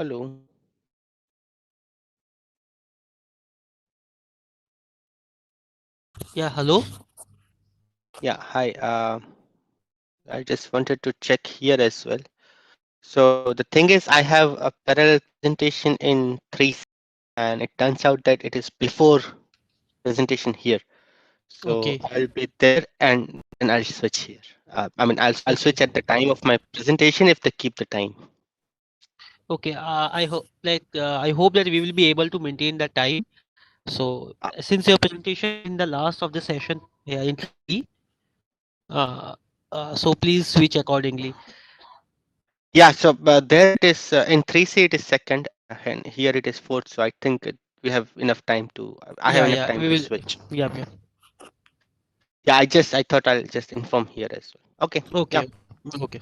Hello. Yeah, hello. Yeah, hi. I just wanted to check here as well. So the thing is, I have a parallel presentation in 3C, and it turns out that it is before presentation here. So Okay, I'll be there, and then I'll switch here. I'll okay, switch at the time of my presentation if they keep the time. okay. I hope that we will be able to maintain the time. So Uh, since your presentation is in the last of the session, yeah, in 3C, uh, so please switch accordingly. yeah. So there it is in 3C. It is second, and here it is fourth. So I think we have enough time to. I have Yeah, enough yeah. time We to will. switch. Yeah, yeah. Yeah, I thought I'll just inform here as well. Okay. Yeah. Okay, okay.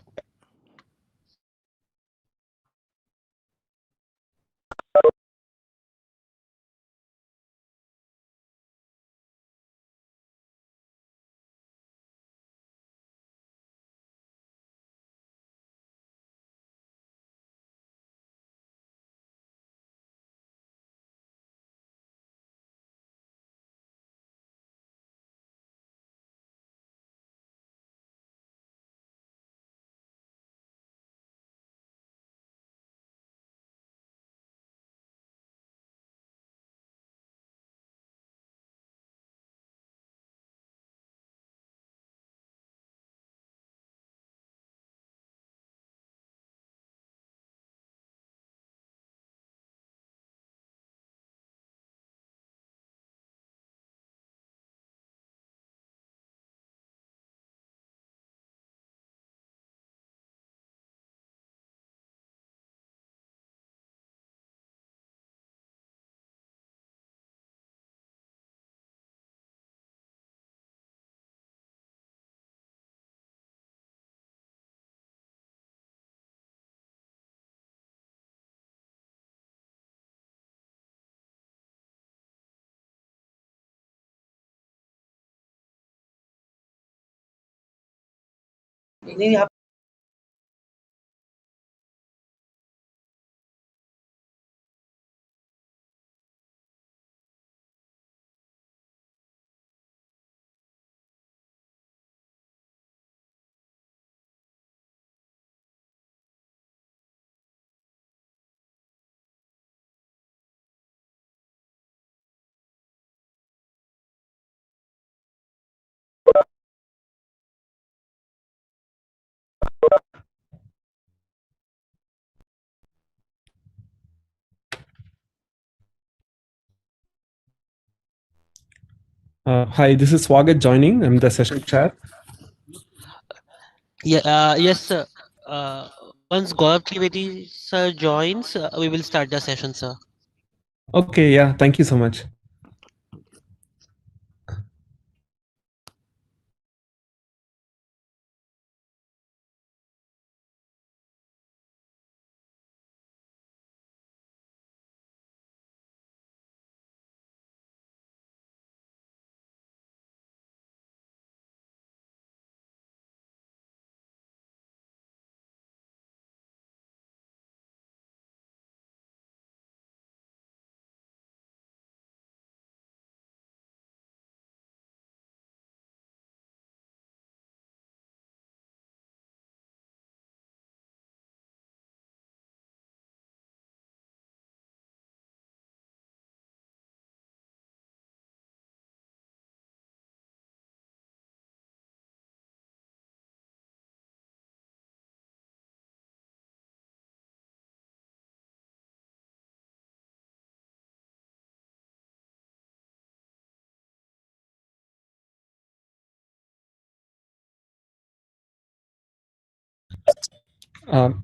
Hi, this is Swagat joining. I'm the session chair. Yeah, yes, sir. Uh, Once Gaurav Trivedi sir joins, we will start the session, sir. Okay, yeah, thank you so much.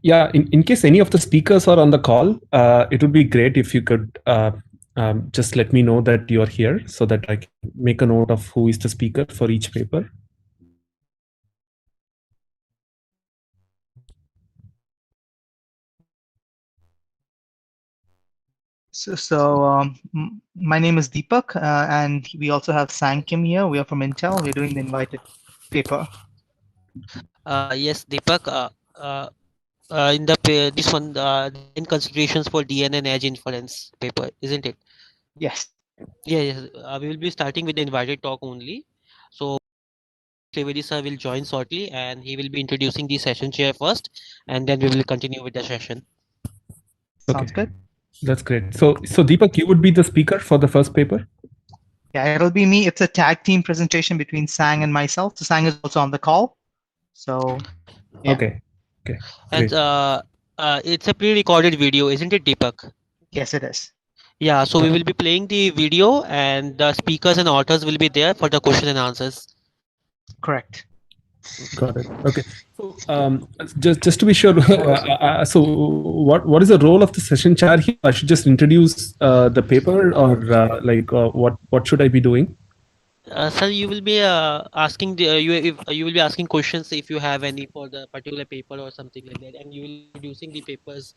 Yeah, in case any of the speakers are on the call, it would be great if you could just let me know that you're here so that I can make a note of who is the speaker for each paper. My name is Deepak, and we also have Sankim here. We are from Intel. We're doing the invited paper. Yes, Deepak. Uh, in this one, design considerations for DNA and edge inference paper, isn't it? Yes. Yeah, yes. We will be starting with the invited talk only. So Trivedi sir will join shortly, and he will be introducing the session chair first, and then we will continue with the session. Okay, Sounds good. that's great. So Deepak, you would be the speaker for the first paper. Yeah, it'll be me. It's a tag team presentation between Sang and myself. So Sang is also on the call. So yeah, Okay, okay, And great. it's a pre-recorded video, isn't it, Deepak? yes, it is. Yeah, so we Okay, will be playing the video, and the speakers and authors will be there for the question and answers. Correct. got it. Okay, so just to be sure, so what is the role of the session chair here? I should just introduce the paper, or what should I be doing? Sir, you will be asking the you will be asking questions if you have any for the particular paper or something like that, and you will be introducing the papers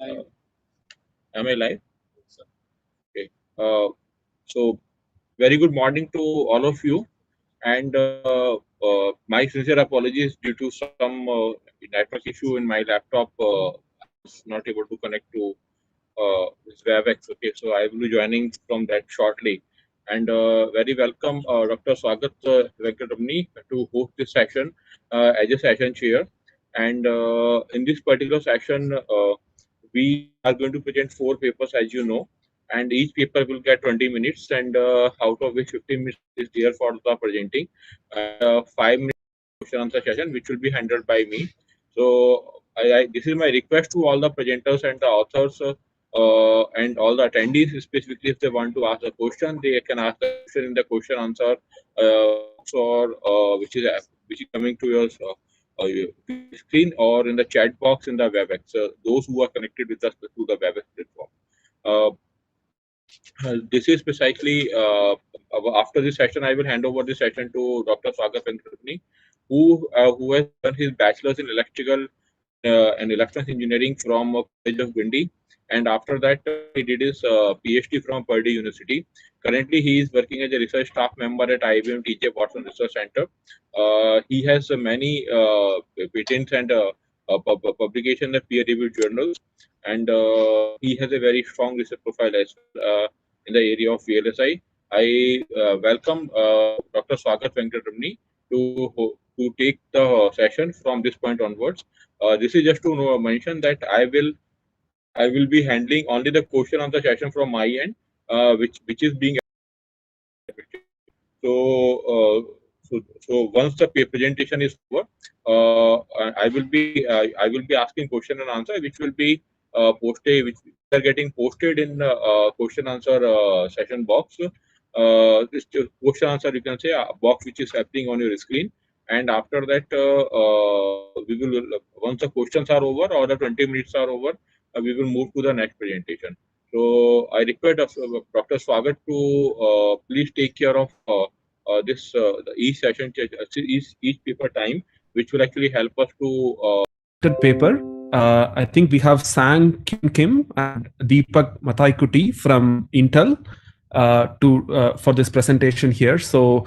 Am I live? Okay. So, very good morning to all of you. And my sincere apologies due to some network issue in my laptop. I was not able to connect to this WebEx. Okay, so I will be joining from that shortly. And very welcome, Dr. Swagat Venkatamani, to host this session as a session chair. And in this particular session, we are going to present 4 papers, as you know, and each paper will get 20 minutes, and out of which 15 minutes is there for the presenting, and 5 minutes question answer session, which will be handled by me. So, this is my request to all the presenters and the authors. And all the attendees, specifically if they want to ask a question, they can ask the question in the question answer box, or which is coming to your screen, or in the chat box in the WebEx. Those who are connected with us to the WebEx platform. Uh, this is precisely after this session. I will hand over the session to Dr. Swagat Venkatapani, who has done his bachelor's in electrical and electronics engineering from College of Guindy, and after that he did his PhD from Purdue University. Currently, he is working as a research staff member at IBM TJ Watson Research Center. He has many patents and publication in peer-reviewed journals, and he has a very strong research profile as well in the area of VLSI. I welcome Dr. Swagat Venkatramani to take the session from this point onwards. This is just to mention that I will be handling only the question on the session from my end, which is being. So, so once the presentation is over, I will be asking question and answer, which will be posted, which are getting posted in the question answer session box. This question answer, you can say, a box which is happening on your screen. And after that, we will, once the questions are over or the 20 minutes are over, we will move to the next presentation. So I request Dr. Swagat to please take care of this each session, each paper time, which will actually help us to. Paper. I think we have Sang Kim and Deepak Mathaikuti from Intel for this presentation here. So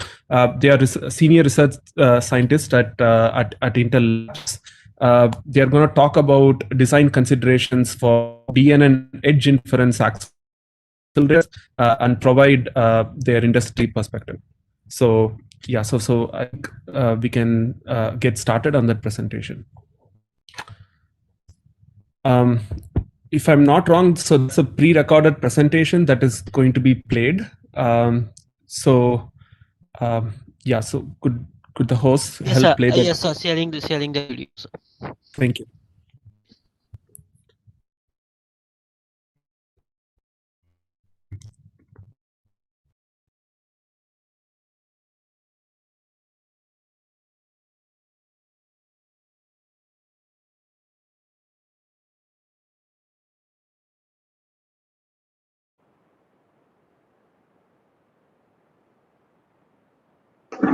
they are senior research scientists at Intel Labs. They are going to talk about design considerations for DNN edge inference accelerators and provide their industry perspective. So yeah, so I think we can get started on that presentation. If I'm not wrong, so it's a pre-recorded presentation that is going to be played. So yeah, so could the host help play that? Yes, sir. Sharing the video, sir. Thank you.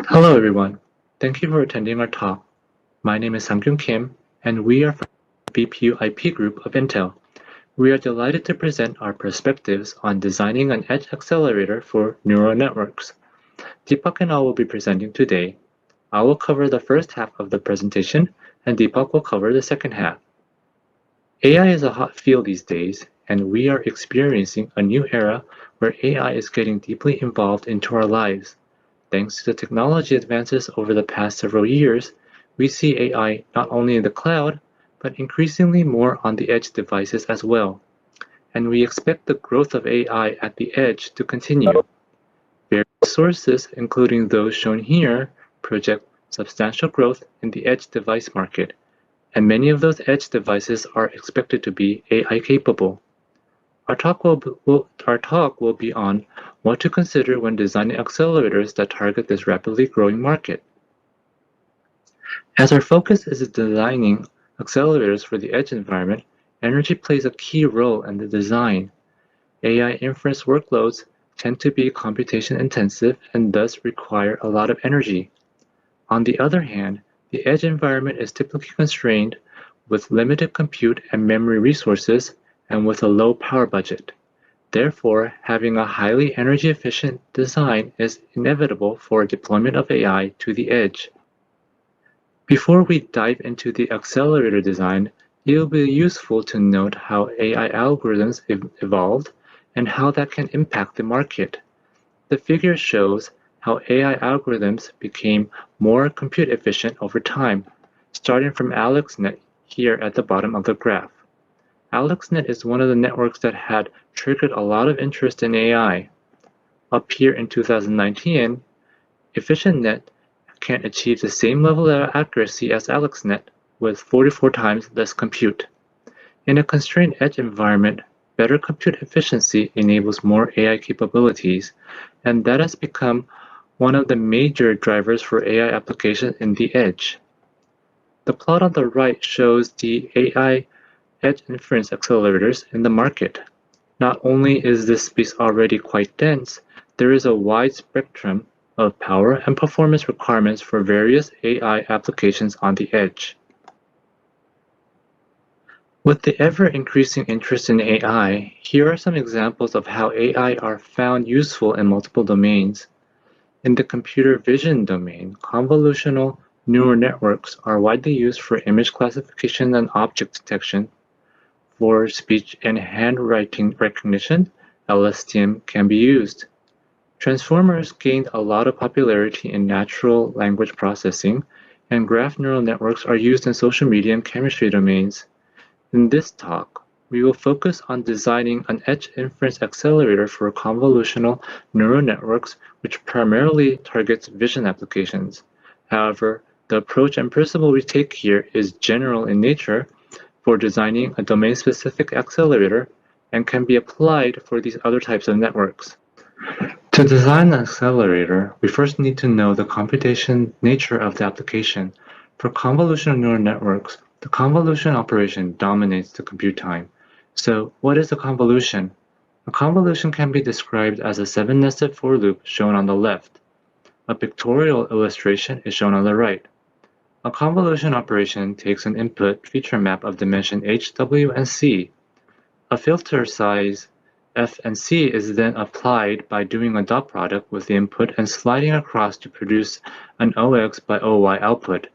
Hello everyone, thank you for attending our talk. My name is Sang-Kyun Kim, and we are from the BPU IP group of Intel. We are delighted to present our perspectives on designing an edge accelerator for neural networks. Deepak and I will be presenting today. I will cover the first half of the presentation, and Deepak will cover the second half. AI is a hot field these days, and we are experiencing a new era where AI is getting deeply involved into our lives. Thanks to the technology advances over the past several years, we see AI not only in the cloud, but increasingly more on the edge devices as well. And we expect the growth of AI at the edge to continue. Various sources, including those shown here, project substantial growth in the edge device market, and many of those edge devices are expected to be AI capable. Our talk will be on what to consider when designing accelerators that target this rapidly growing market. As our focus is designing accelerators for the edge environment, energy plays a key role in the design. AI inference workloads tend to be computation intensive and thus require a lot of energy. On the other hand, the edge environment is typically constrained with limited compute and memory resources and with a low power budget. Therefore, having a highly energy-efficient design is inevitable for deployment of AI to the edge. Before we dive into the accelerator design, it will be useful to note how AI algorithms evolved and how that can impact the market. The figure shows how AI algorithms became more compute efficient over time, starting from AlexNet here at the bottom of the graph. AlexNet is one of the networks that had triggered a lot of interest in AI. Up here in 2019, EfficientNet can achieve the same level of accuracy as AlexNet with 44 times less compute. In a constrained edge environment, better compute efficiency enables more AI capabilities, and that has become one of the major drivers for AI application in the edge. The plot on the right shows the AI edge inference accelerators in the market. Not only is this space already quite dense, there is a wide spectrum of power and performance requirements for various AI applications on the edge. With the ever-increasing interest in AI, here are some examples of how AI are found useful in multiple domains. In the computer vision domain, convolutional neural networks are widely used for image classification and object detection. For speech and handwriting recognition, LSTM can be used. Transformers gained a lot of popularity in natural language processing, and graph neural networks are used in social media and chemistry domains. In this talk, we will focus on designing an edge inference accelerator for convolutional neural networks which primarily targets vision applications. However, the approach and principle we take here is general in nature for designing a domain-specific accelerator and can be applied for these other types of networks. To design an accelerator, we first need to know the computation nature of the application. For convolutional neural networks, the convolution operation dominates the compute time. So, what is a convolution? A convolution can be described as a 7-nested for loop shown on the left. A pictorial illustration is shown on the right. A convolution operation takes an input feature map of dimension h, w, and c. A filter size f and c is then applied by doing a dot product with the input and sliding across to produce an ox by oy output.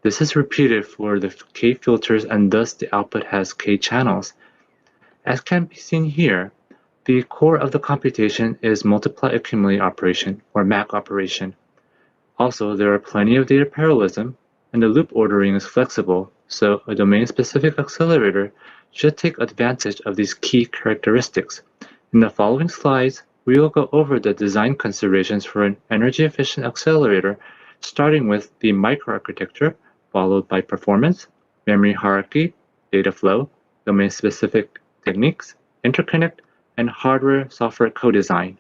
This is repeated for the k filters and thus the output has k channels. As can be seen here, the core of the computation is multiply accumulate operation or MAC operation. Also, there are plenty of data parallelism and the loop ordering is flexible, so a domain-specific accelerator should take advantage of these key characteristics. In the following slides, we will go over the design considerations for an energy-efficient accelerator, starting with the microarchitecture, followed by performance, memory hierarchy, data flow, domain-specific techniques, interconnect, and hardware-software co-design.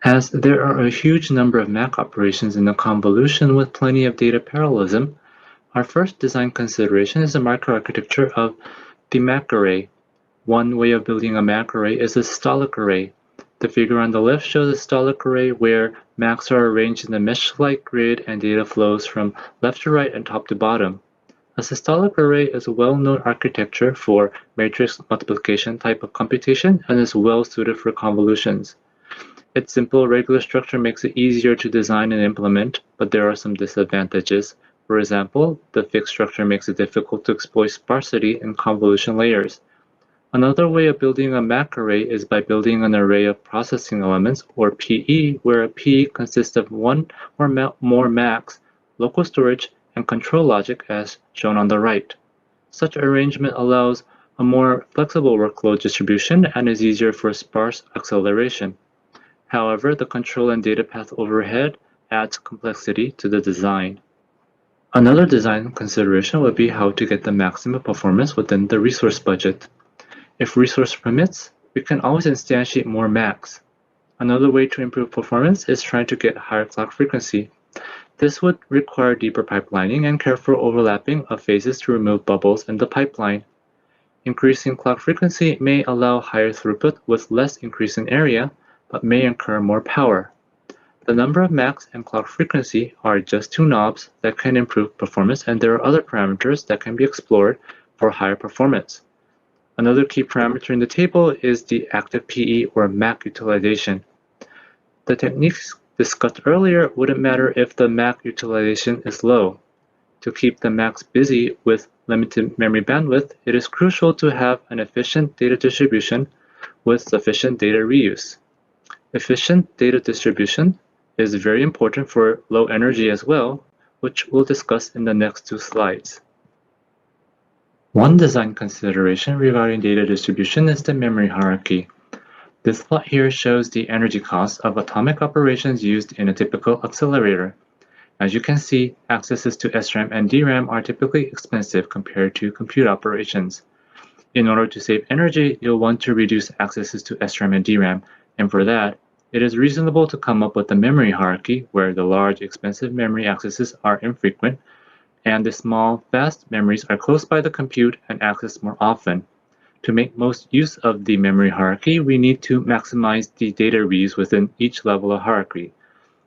As there are a huge number of MAC operations in a convolution with plenty of data parallelism, our first design consideration is the microarchitecture of the MAC array. One way of building a MAC array is a systolic array. The figure on the left shows a systolic array where MACs are arranged in a mesh-like grid and data flows from left to right and top to bottom. A systolic array is a well-known architecture for matrix multiplication type of computation and is well suited for convolutions. Its simple regular structure makes it easier to design and implement, but there are some disadvantages. For example, the fixed structure makes it difficult to exploit sparsity in convolution layers. Another way of building a MAC array is by building an array of processing elements, or PE, where a P consists of one or more MACs, local storage, and control logic as shown on the right. Such arrangement allows a more flexible workload distribution and is easier for sparse acceleration. However, the control and data path overhead adds complexity to the design. Another design consideration would be how to get the maximum performance within the resource budget. If resource permits, we can always instantiate more MACs. Another way to improve performance is trying to get higher clock frequency. This would require deeper pipelining and careful overlapping of phases to remove bubbles in the pipeline. Increasing clock frequency may allow higher throughput with less increase in area, but may incur more power. The number of MACs and clock frequency are just two knobs that can improve performance, and there are other parameters that can be explored for higher performance. Another key parameter in the table is the active PE or MAC utilization. The techniques discussed earlier wouldn't matter if the MAC utilization is low. To keep the MACs busy with limited memory bandwidth, it is crucial to have an efficient data distribution with sufficient data reuse. Efficient data distribution is very important for low energy as well, which we'll discuss in the next 2 slides. One design consideration regarding data distribution is the memory hierarchy. This plot here shows the energy cost of atomic operations used in a typical accelerator. As you can see, accesses to SRAM and DRAM are typically expensive compared to compute operations. In order to save energy, you'll want to reduce accesses to SRAM and DRAM, and for that, it is reasonable to come up with a memory hierarchy where the large, expensive memory accesses are infrequent, and the small, fast memories are close by the compute and accessed more often. To make most use of the memory hierarchy, we need to maximize the data reuse within each level of hierarchy.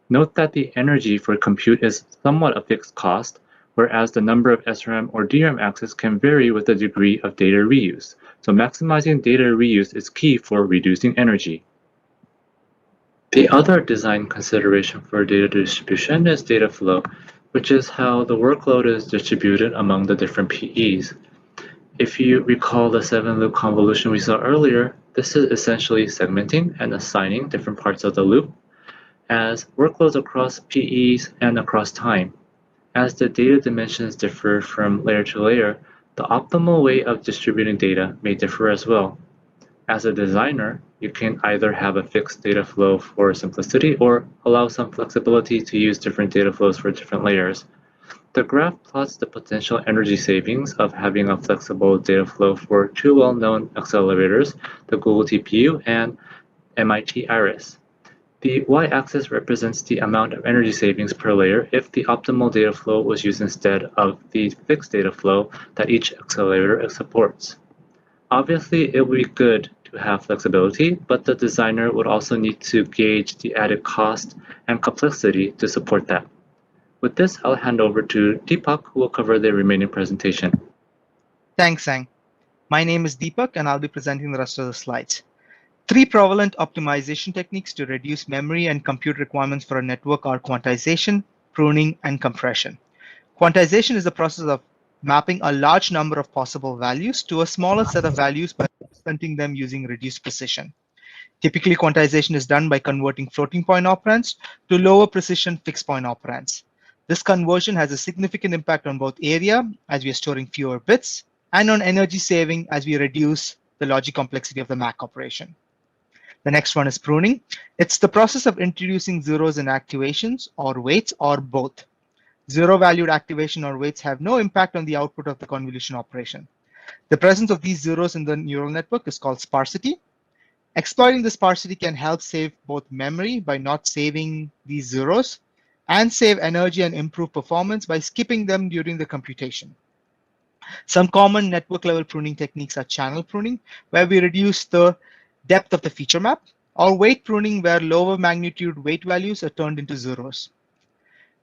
Note that the energy for compute is somewhat a fixed cost, whereas the number of SRAM or DRAM access can vary with the degree of data reuse. So maximizing data reuse is key for reducing energy. The other design consideration for data distribution is data flow, which is how the workload is distributed among the different PEs. If you recall the 7-loop convolution we saw earlier, this is essentially segmenting and assigning different parts of the loop as workloads across PEs and across time. As the data dimensions differ from layer to layer, the optimal way of distributing data may differ as well. As a designer, you can either have a fixed data flow for simplicity or allow some flexibility to use different data flows for different layers. The graph plots the potential energy savings of having a flexible data flow for 2 well-known accelerators, the Google TPU and MIT Iris. The y-axis represents the amount of energy savings per layer if the optimal data flow was used instead of the fixed data flow that each accelerator supports. Obviously, it would be good to have flexibility, but the designer would also need to gauge the added cost and complexity to support that. With this, I'll hand over to Deepak, who will cover the remaining presentation. Thanks, Sang. My name is Deepak, and I'll be presenting the rest of the slides. 3 prevalent optimization techniques to reduce memory and compute requirements for a network are quantization, pruning, and compression. Quantization is the process of mapping a large number of possible values to a smaller set of values by representing them using reduced precision. Typically, quantization is done by converting floating point operands to lower precision fixed point operands. This conversion has a significant impact on both area, as we are storing fewer bits, and on energy saving, as we reduce the logic complexity of the MAC operation. The next one is pruning. It's the process of introducing zeros in activations or weights or both. Zero-valued activation or weights have no impact on the output of the convolution operation. The presence of these zeros in the neural network is called sparsity. Exploiting the sparsity can help save both memory by not saving these zeros and save energy and improve performance by skipping them during the computation. Some common network-level pruning techniques are channel pruning, where we reduce the depth of the feature map, or weight pruning, where lower magnitude weight values are turned into zeros.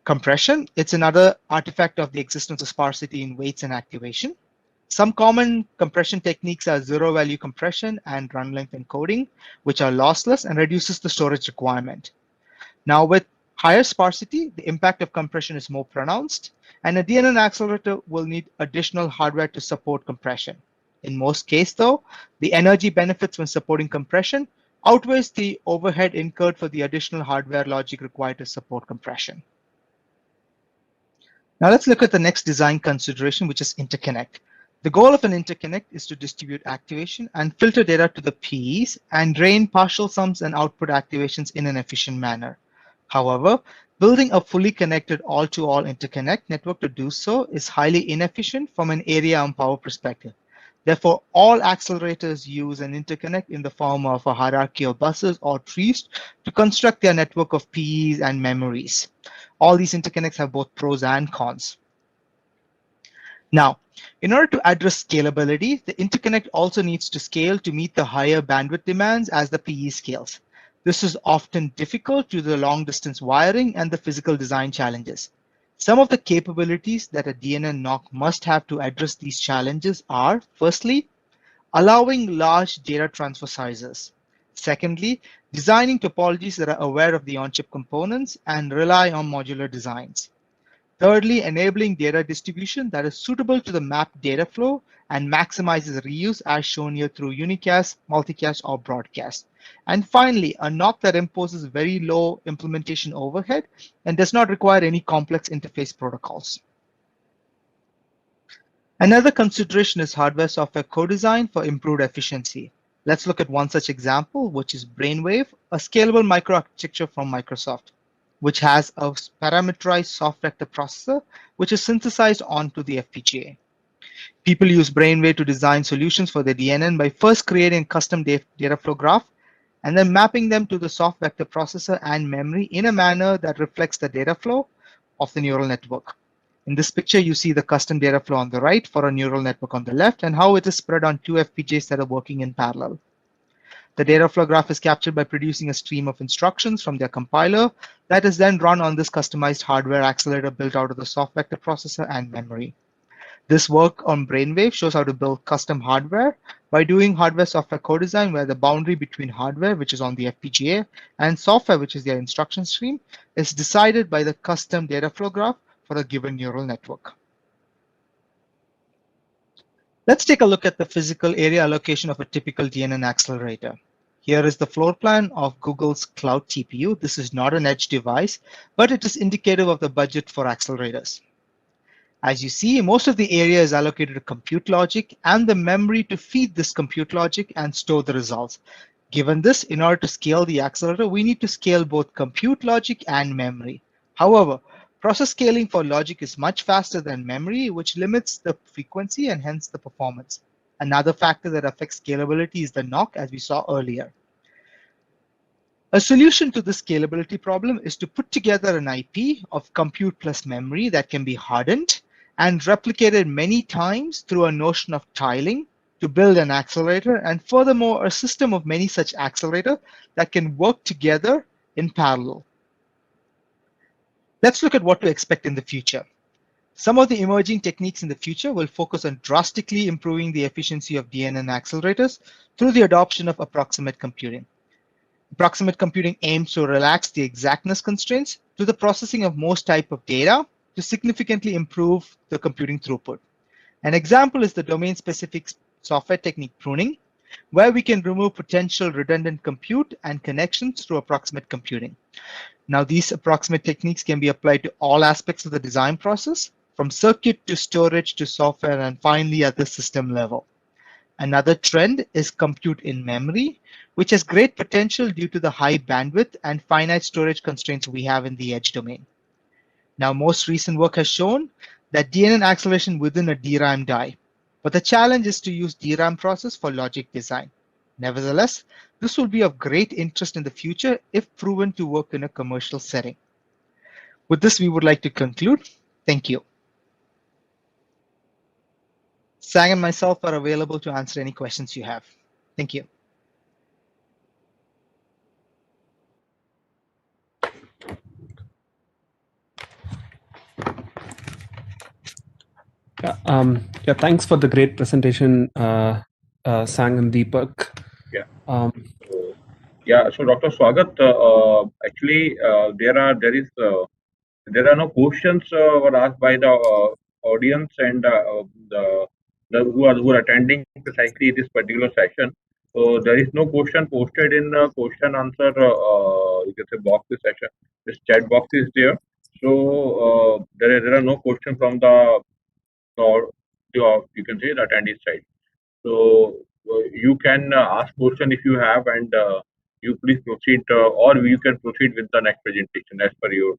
Compression, it's another artifact of the existence of sparsity in weights and activation. Some common compression techniques are zero-value compression and run-length encoding, which are lossless and reduces the storage requirement. Now, with higher sparsity, the impact of compression is more pronounced, and a DNN accelerator will need additional hardware to support compression. In most cases, though, the energy benefits when supporting compression outweighs the overhead incurred for the additional hardware logic required to support compression. Now let's look at the next design consideration, which is interconnect. The goal of an interconnect is to distribute activation and filter data to the PEs and drain partial sums and output activations in an efficient manner. However, building a fully connected all-to-all interconnect network to do so is highly inefficient from an area and power perspective. Therefore, all accelerators use an interconnect in the form of a hierarchy of buses or trees to construct their network of PEs and memories. All these interconnects have both pros and cons. Now, in order to address scalability, the interconnect also needs to scale to meet the higher bandwidth demands as the PE scales. This is often difficult due to the long-distance wiring and the physical design challenges. Some of the capabilities that a DNN NOC must have to address these challenges are, firstly, allowing large data transfer sizes. Secondly, designing topologies that are aware of the on-chip components and rely on modular designs. Thirdly, enabling data distribution that is suitable to the mapped data flow and maximizes reuse as shown here through unicast, multicast, or broadcast. And finally, a NOC that imposes very low implementation overhead and does not require any complex interface protocols. Another consideration is hardware-software co-design for improved efficiency. Let's look at one such example, which is Brainwave, a scalable microarchitecture from Microsoft, which has a parameterized soft vector processor, which is synthesized onto the FPGA. People use Brainwave to design solutions for their DNN by first creating a custom data flow graph and then mapping them to the soft vector processor and memory in a manner that reflects the data flow of the neural network. In this picture, you see the custom data flow on the right for a neural network on the left and how it is spread on two FPGAs that are working in parallel. The data flow graph is captured by producing a stream of instructions from their compiler that is then run on this customized hardware accelerator built out of the soft vector processor and memory. This work on Brainwave shows how to build custom hardware by doing hardware-software co-design where the boundary between hardware, which is on the FPGA, and software, which is their instruction stream, is decided by the custom data flow graph for a given neural network. Let's take a look at the physical area allocation of a typical DNN accelerator. Here is the floor plan of Google's Cloud TPU. This is not an edge device, but it is indicative of the budget for accelerators. As you see, most of the area is allocated to compute logic and the memory to feed this compute logic and store the results. Given this, in order to scale the accelerator, we need to scale both compute logic and memory. However, process scaling for logic is much faster than memory, which limits the frequency and hence the performance. Another factor that affects scalability is the NOC, as we saw earlier. A solution to this scalability problem is to put together an IP of compute plus memory that can be hardened and replicated many times through a notion of tiling to build an accelerator, and furthermore, a system of many such accelerators that can work together in parallel. Let's look at what to expect in the future. Some of the emerging techniques in the future will focus on drastically improving the efficiency of DNN accelerators through the adoption of approximate computing. Approximate computing aims to relax the exactness constraints to the processing of most type of data to significantly improve the computing throughput. An example is the domain-specific software technique pruning, where we can remove potential redundant compute and connections through approximate computing. Now, these approximate techniques can be applied to all aspects of the design process, from circuit to storage to software, and finally at the system level. Another trend is compute in memory, which has great potential due to the high bandwidth and finite storage constraints we have in the edge domain. Now, most recent work has shown that DNN acceleration within a DRAM die, but the challenge is to use DRAM process for logic design. Nevertheless, this will be of great interest in the future if proven to work in a commercial setting. With this, we would like to conclude. Thank you. Sang and myself are available to answer any questions you have. Thank you. Yeah, thanks for the great presentation, Sang and Deepak. Yeah. So Dr. Swagat, actually, there are no questions were asked by the audience and who are attending precisely this particular session. So there is no question posted in the question answer you can say box this session. This chat box is there. So there are no questions from the you can say the attendee side. So you can ask question if you have, and you please proceed, or you can proceed with the next presentation as per your.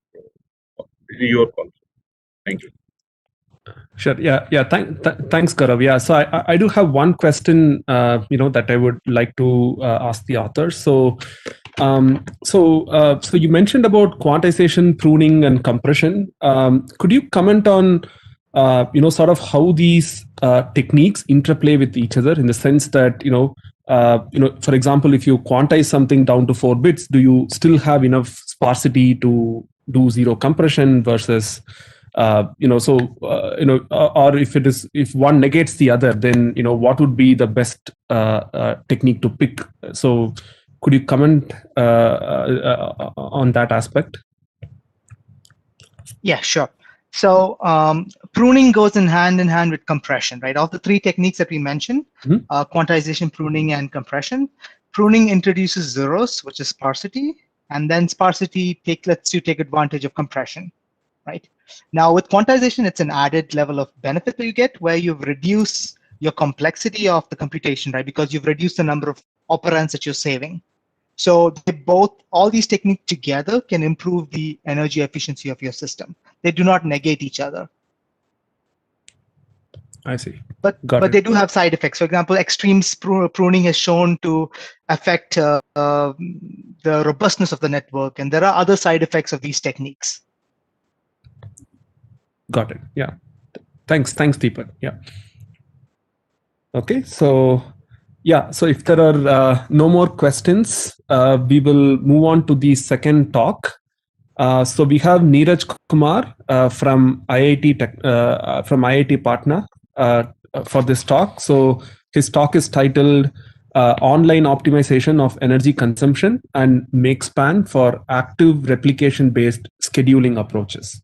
This is your call. Thank you. Sure. Yeah. Thanks, Gaurav. Yeah. So I do have one question, that I would like to ask the author. So you mentioned about quantization, pruning, and compression. Could you comment on, sort of how these techniques interplay with each other in the sense that, for example, if you quantize something down to 4 bits, do you still have enough sparsity to do zero compression versus or if one negates the other, then what would be the best technique to pick? So could you comment on that aspect? Yeah, sure. So pruning goes in hand with compression, right? Of the three techniques that we mentioned, quantization, pruning, and compression. Pruning introduces zeros, which is sparsity, and then sparsity lets you take advantage of compression, right? Now with quantization, it's an added level of benefit that you get where you've reduced your complexity of the computation, right? Because you've reduced the number of operands that you're saving. So all these techniques together can improve the energy efficiency of your system. They do not negate each other. I see. But they do have side effects. For example, extreme pruning is shown to affect the robustness of the network, and there are other side effects of these techniques. Got it. Yeah. Thanks, Deepak. Yeah. Okay. So if there are no more questions, we will move on to the second talk. So we have Neeraj Kumar from IIT Patna for this talk. So his talk is titled Online Optimization of Energy Consumption and Makespan for Active Replication-Based Scheduling Approaches.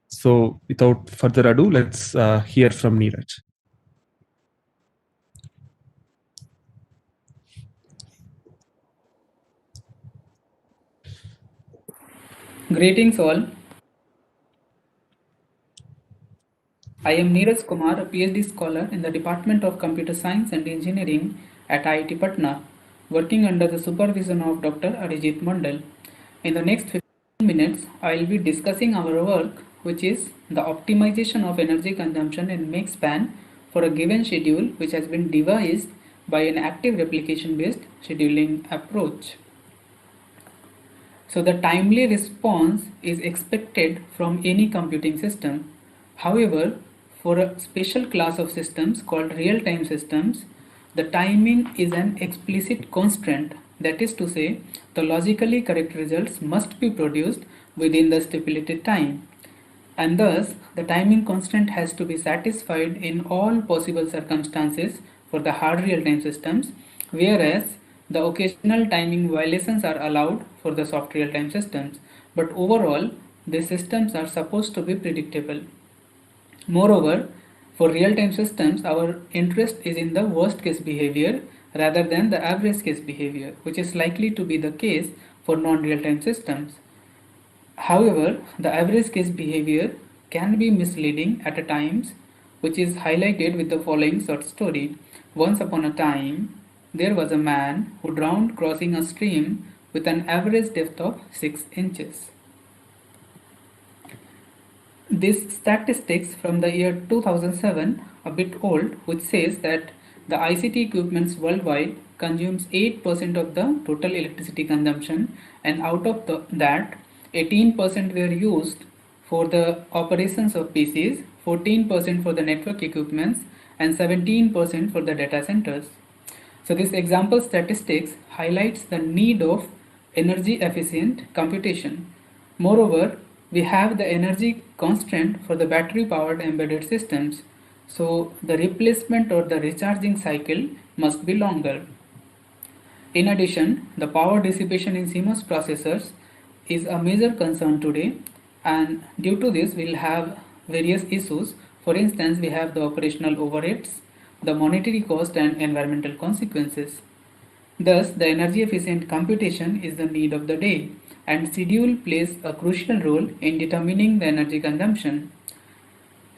So without further ado, let's hear from Neeraj. Greetings all. I am Neeraj Kumar, a PhD scholar in the Department of Computer Science and Engineering at IIT Patna, working under the supervision of Dr. Arijit Mandal. In the next 15 minutes, I will be discussing our work, which is the optimization of energy consumption in make span for a given schedule which has been devised by an active replication-based scheduling approach. So the timely response is expected from any computing system. However, for a special class of systems called real-time systems, the timing is an explicit constraint. That is to say, the logically correct results must be produced within the stipulated time. And thus, the timing constraint has to be satisfied in all possible circumstances for the hard real-time systems, whereas the occasional timing violations are allowed for the soft real-time systems. But overall, these systems are supposed to be predictable. Moreover, for real-time systems, our interest is in the worst case behavior rather than the average case behavior, which is likely to be the case for non-real-time systems. However, the average case behavior can be misleading at times, which is highlighted with the following short story. Once upon a time, there was a man who drowned crossing a stream with an average depth of 6 inches. This statistics from the year 2007, a bit old, which says that the ICT equipments worldwide consumes 8% of the total electricity consumption, and out of that 18% were used for the operations of PCs, 14% for the network equipments, and 17% for the data centers. So this example statistics highlights the need of energy efficient computation. Moreover, we have the energy constraint for the battery powered embedded systems. So the replacement or the recharging cycle must be longer. In addition, the power dissipation in CMOS processors is a major concern today, and due to this we'll have various issues. For instance, we have the operational overheads, the monetary cost and environmental consequences. Thus, the energy efficient computation is the need of the day, and schedule plays a crucial role in determining the energy consumption.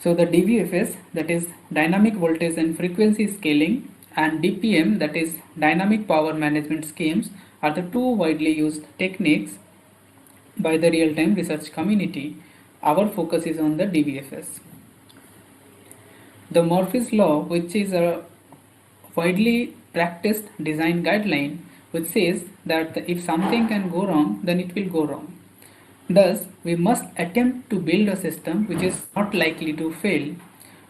So the DVFS, that is dynamic voltage and frequency scaling, and DPM, that is dynamic power management schemes, are the two widely used techniques by the real-time research community. Our focus is on the DVFS. The Murphy's Law, which is a widely practiced design guideline, which says that if something can go wrong, then it will go wrong. Thus, we must attempt to build a system which is not likely to fail,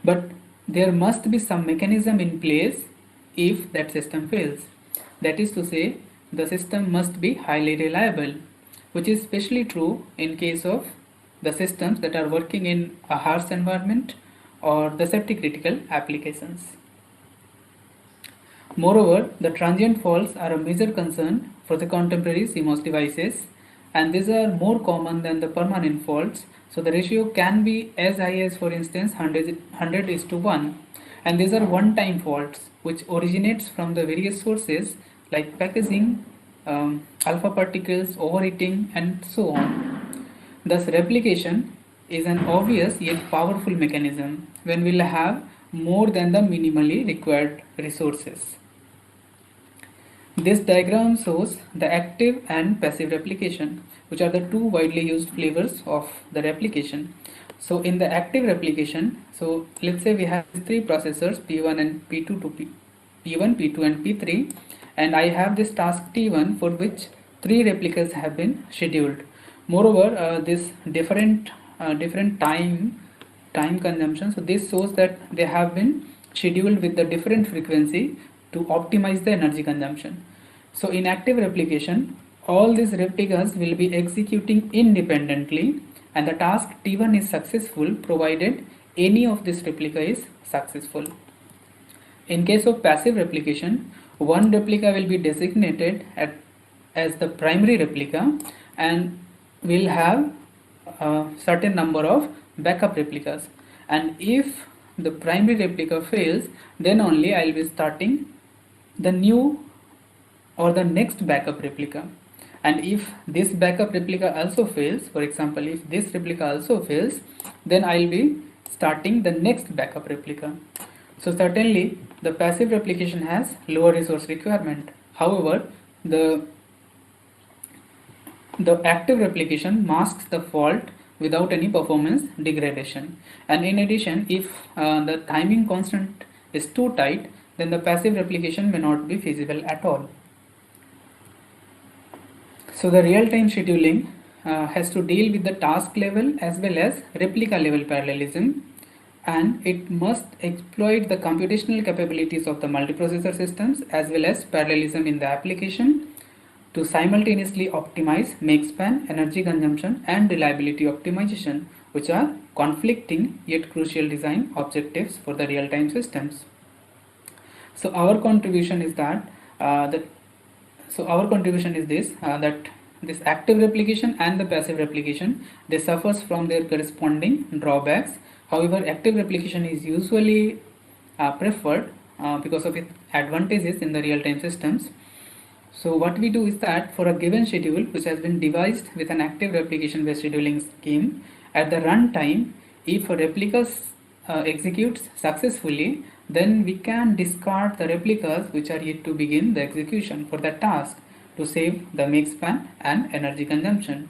but there must be some mechanism in place if that system fails. That is to say, the system must be highly reliable, which is especially true in case of the systems that are working in a harsh environment or the safety critical applications. Moreover, the transient faults are a major concern for the contemporary CMOS devices, and these are more common than the permanent faults. So the ratio can be as high as, for instance, 100 is to 1, and these are one-time faults which originates from the various sources like packaging, alpha particles, overheating, and so on. Thus, replication is an obvious yet powerful mechanism when we'll have more than the minimally required resources. This diagram shows the active and passive replication, which are the two widely used flavors of the replication. So in the active replication, so let's say we have three processors P1 and P2 to P1, P2 and P3, and I have this task T1 for which three replicas have been scheduled. Moreover, this different time consumption, so this shows that they have been scheduled with the different frequency to optimize the energy consumption. So in active replication, all these replicas will be executing independently, and the task T1 is successful provided any of this replica is successful. In case of passive replication, one replica will be designated as the primary replica and will have a certain number of backup replicas, and if the primary replica fails, then only I will be starting the new or the next backup replica. And if this backup replica also fails, for example, if this replica also fails, then I'll be starting the next backup replica. So certainly the passive replication has lower resource requirement. However, the active replication masks the fault without any performance degradation. And in addition, if the timing constant is too tight, then the passive replication may not be feasible at all. So the real-time scheduling has to deal with the task level as well as replica level parallelism, and it must exploit the computational capabilities of the multiprocessor systems as well as parallelism in the application to simultaneously optimize make span, energy consumption and reliability optimization, which are conflicting yet crucial design objectives for the real-time systems. So our contribution is that that this active replication and the passive replication, they suffers from their corresponding drawbacks. However, active replication is usually preferred because of its advantages in the real-time systems. So what we do is that for a given schedule which has been devised with an active replication based scheduling scheme, at the runtime, if a replica executes successfully, then we can discard the replicas which are yet to begin the execution for that task to save the make span and energy consumption,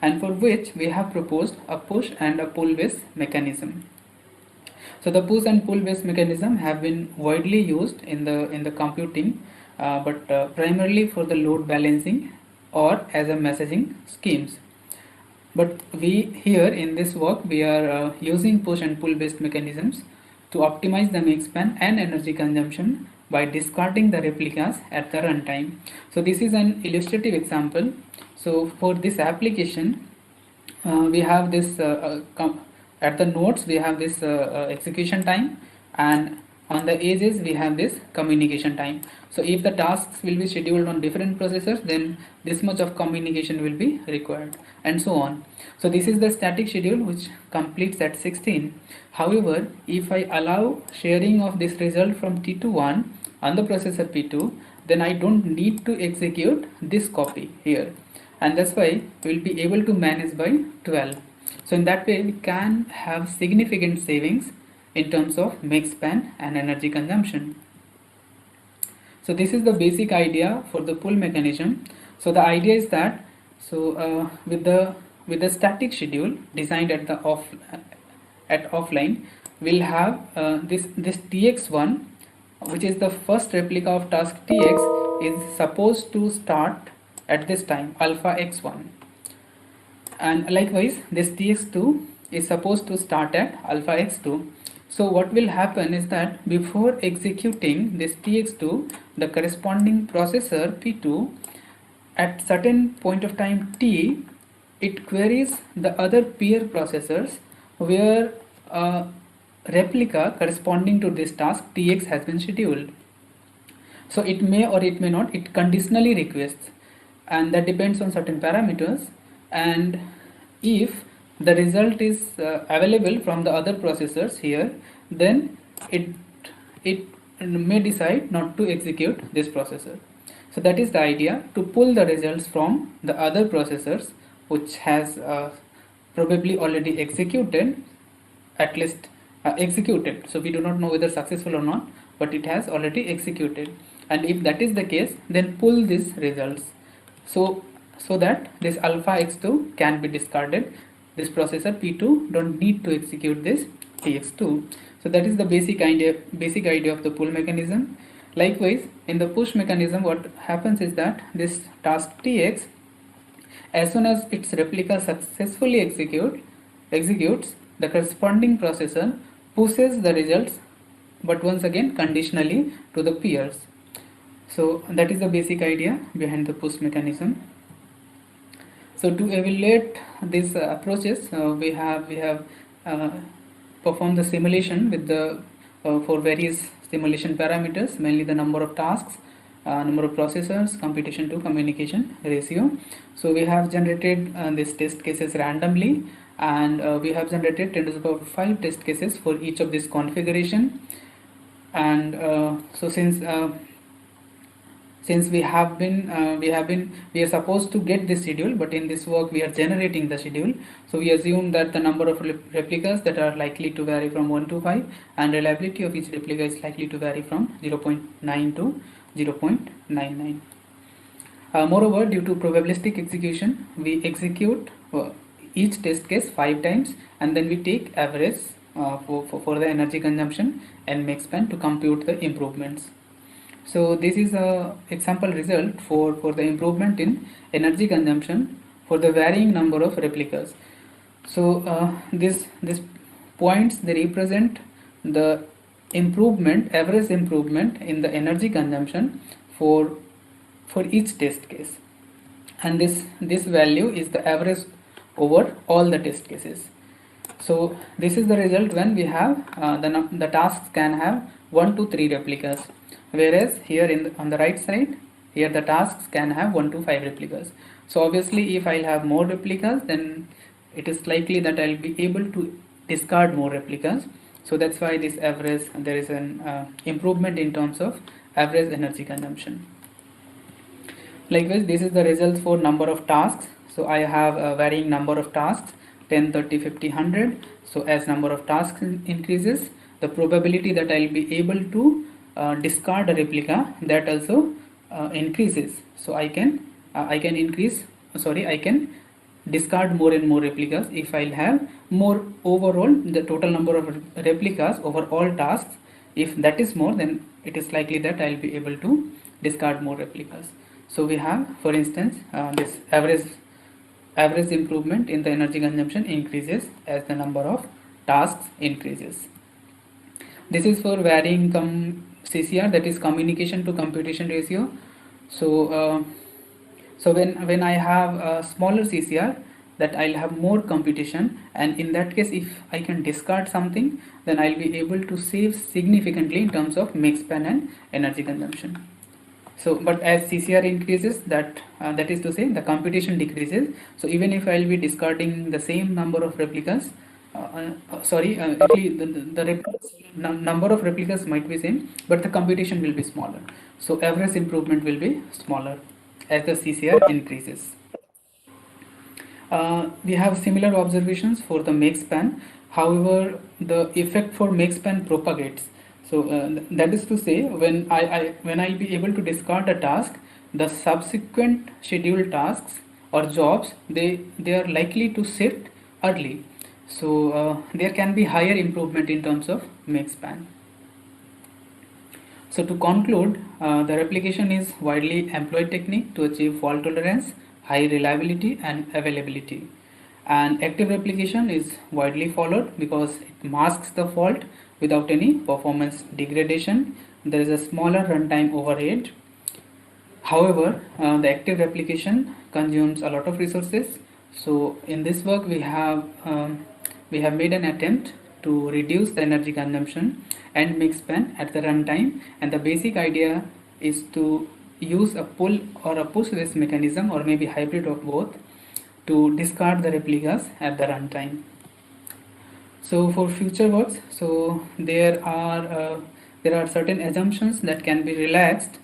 and for which we have proposed a push and a pull based mechanism. So the push and pull based mechanism have been widely used in the computing, but primarily for the load balancing or as a messaging schemes. But we here in this work we are using push and pull based mechanisms to optimize the make span and energy consumption by discarding the replicas at the runtime. So this is an illustrative example. So for this application, we have this at the nodes we have this execution time, and on the edges we have this communication time. So if the tasks will be scheduled on different processors, then this much of communication will be required, and so on. So this is the static schedule which completes at 16. However, if I allow sharing of this result from T2 on the processor P2, then I don't need to execute this copy here, and that's why we will be able to manage by 12. So in that way we can have significant savings in terms of make span and energy consumption. So this is the basic idea for the pull mechanism. So the idea is that with the static schedule designed at the offline, we'll have this tx1, which is the first replica of task tx, is supposed to start at this time alpha x1, and likewise this tx2 is supposed to start at alpha x2. So what will happen is that before executing this tx2, the corresponding processor p2 at certain point of time t it queries the other peer processors where a replica corresponding to this task Tx has been scheduled. So it may or it may not, it conditionally requests, and that depends on certain parameters. And if the result is available from the other processors here, then it it may decide not to execute this processor. So that is the idea, to pull the results from the other processors which has probably already executed, at least executed. So we do not know whether successful or not, but it has already executed. And if that is the case, then pull these results. So that this alpha x2 can be discarded. This processor P2 don't need to execute this tx2. So that is the basic idea of the pull mechanism. Likewise, in the push mechanism, what happens is that this task tx, as soon as its replica successfully executes, the corresponding processor pushes the results, but once again conditionally, to the peers. So that is the basic idea behind the push mechanism. So to evaluate these approaches, we have uh, performed the simulation with the for various simulation parameters, mainly the number of tasks, number of processors, computation to communication ratio. So we have generated these test cases randomly, and we have generated 10 to the power 5 test cases for each of this configuration. And so since we are supposed to get this schedule, but in this work we are generating the schedule, so we assume that the number of replicas that are likely to vary from 1 to 5, and reliability of each replica is likely to vary from 0.9 to 0.99. Moreover, due to probabilistic execution, we execute each test case 5 times, and then we take average for the energy consumption and make span to compute the improvements. So this is a example result for the improvement in energy consumption for the varying number of replicas. So this points, they represent the average improvement in the energy consumption for each test case, and this value is the average over all the test cases. So this is the result when we have the tasks can have 1 to 3 replicas, whereas here on the right side, here the tasks can have 1 to 5 replicas. So obviously if I'll have more replicas, then it is likely that I'll be able to discard more replicas. So that's why this average, there is an improvement in terms of average energy consumption. Likewise, this is the result for number of tasks. So I have a varying number of tasks, 10, 30, 50, 100. So as number of tasks increases, the probability that I'll be able to discard a replica, that also increases. So I can discard more and more replicas if I'll have more overall, the total number of replicas over all tasks. If that is more, then it is likely that I'll be able to discard more replicas. So we have, for instance, this average improvement in the energy consumption increases as the number of tasks increases. This is for varying CCR, that is communication to computation ratio. So when I have a smaller CCR, that I'll have more computation, and in that case if I can discard something, then I'll be able to save significantly in terms of make span and energy consumption. So but as CCR increases, that is to say the computation decreases. So even if I'll be discarding the same number of replicas, actually the number of replicas might be same, but the computation will be smaller. So average improvement will be smaller as the CCR increases. We have similar observations for the make span. However, the effect for make span propagates. So that is to say, when I'll be able to discard a task, the subsequent scheduled tasks or jobs, they are likely to shift early. So there can be higher improvement in terms of make span. So to conclude, the replication is widely employed technique to achieve fault tolerance, high reliability and availability. And active replication is widely followed because it masks the fault without any performance degradation. There is a smaller runtime overhead. However, the active replication consumes a lot of resources, So in this work we have made an attempt to reduce the energy consumption and mix span at the runtime, and the basic idea is to use a pull or a push this mechanism, or maybe hybrid of both, to discard the replicas at the runtime. So for future works, so there are certain assumptions that can be relaxed.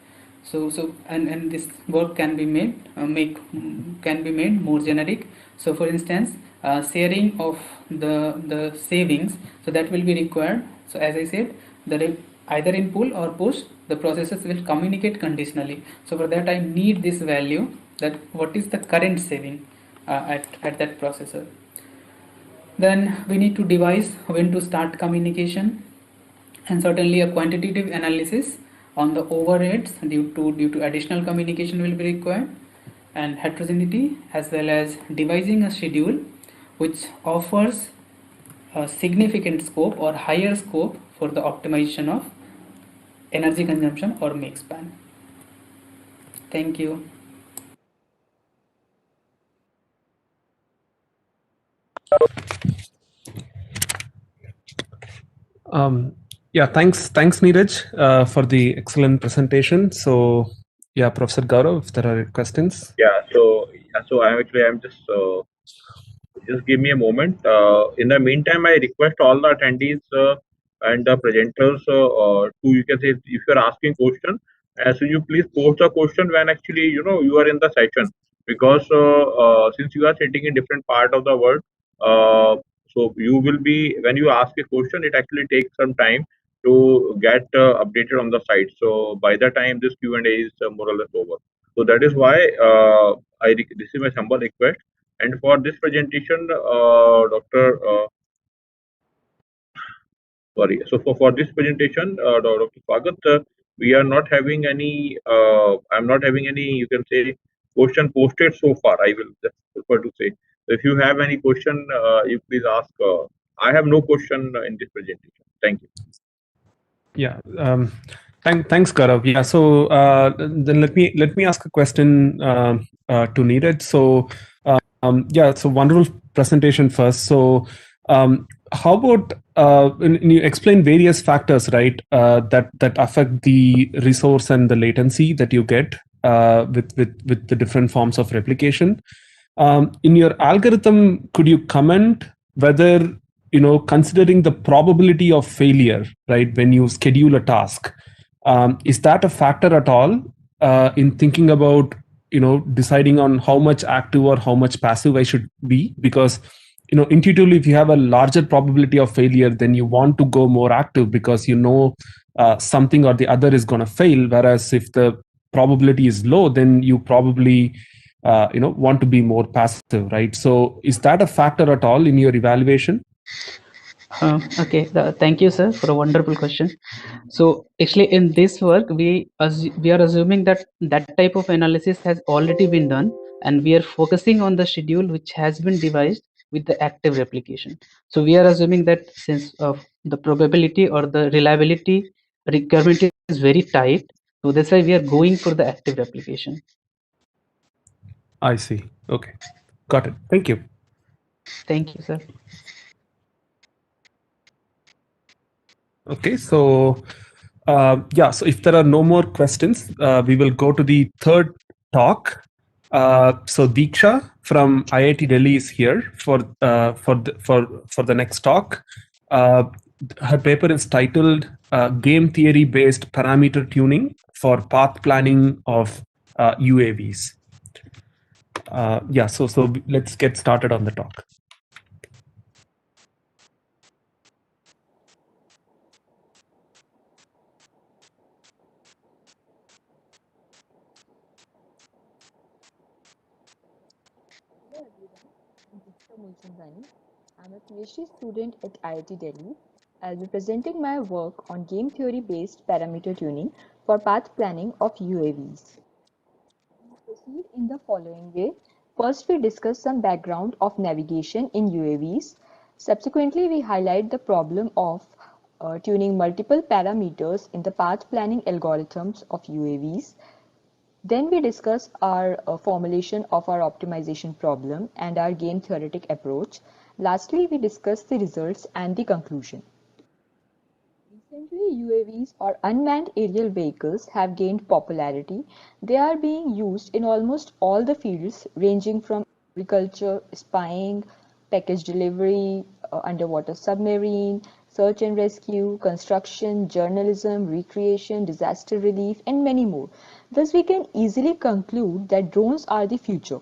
And this work can be made can be made more generic. So for instance, sharing of the savings, so that will be required. So as I said, either in pull or push, the processes will communicate conditionally. So for that I need this value, that what is the current saving at that processor. Then we need to devise when to start communication, and certainly a quantitative analysis on the overheads due to additional communication will be required, and heterogeneity, as well as devising a schedule which offers a significant scope or higher scope for the optimization of energy consumption or make span. Thank you. Yeah, thanks, Neeraj, for the excellent presentation. So, yeah, Professor Gaurav, if there are questions. So I'm just give me a moment. In the meantime, I request all the attendees and the presenters to, you can say, if you're asking question, so you please post a question when actually you are in the session, because since you are sitting in different part of the world, so you will be, when you ask a question, it actually takes some time to get updated on the site. So by the time this Q&A is more or less over, so that is why this is my humble request. And for this presentation, Dr. Sorry. So for this presentation, Dr. Swagat, we are not having any. I'm not having any, you can say, question posted so far. I will just prefer to say. If you have any question, you please ask. I have no question in this presentation. Thank you. Yeah. Thanks, Gaurav. Yeah. So then let me ask a question to Neeraj. So yeah. So wonderful presentation first. So how about and you explain various factors, right? That affect the resource and the latency that you get with the different forms of replication. In your algorithm, could you comment whether, considering the probability of failure, right, when you schedule a task, is that a factor at all in thinking about, deciding on how much active or how much passive I should be? Because, intuitively, if you have a larger probability of failure, then you want to go more active because something or the other is going to fail. Whereas if the probability is low, then you probably want to be more passive, right? So is that a factor at all in your evaluation? Okay, thank you, sir, for a wonderful question. So actually, in this work, we are assuming that that type of analysis has already been done, and we are focusing on the schedule which has been devised with the active replication. So we are assuming that since the probability or the reliability requirement is very tight, so that's why we are going for the active replication. I see. Okay, got it. Thank you. Thank you, sir. Okay, so yeah, so if there are no more questions, we will go to the third talk. So Diksha from IIT Delhi is here for the next talk. Her paper is titled "Game Theory Based Parameter Tuning for Path Planning of UAVs." Yeah, so let's get started on the talk. I'm a PhD student at IIT Delhi. I'll be presenting my work on game theory based parameter tuning for path planning of UAVs. We proceed in the following way. First, we discuss some background of navigation in UAVs. Subsequently, we highlight the problem of tuning multiple parameters in the path planning algorithms of UAVs. Then we discuss our formulation of our optimization problem and our game theoretic approach. Lastly, we discuss the results and the conclusion. Recently, UAVs or unmanned aerial vehicles have gained popularity. They are being used in almost all the fields, ranging from agriculture, spying, package delivery, underwater submarine, search and rescue, construction, journalism, recreation, disaster relief, and many more. Thus, we can easily conclude that drones are the future.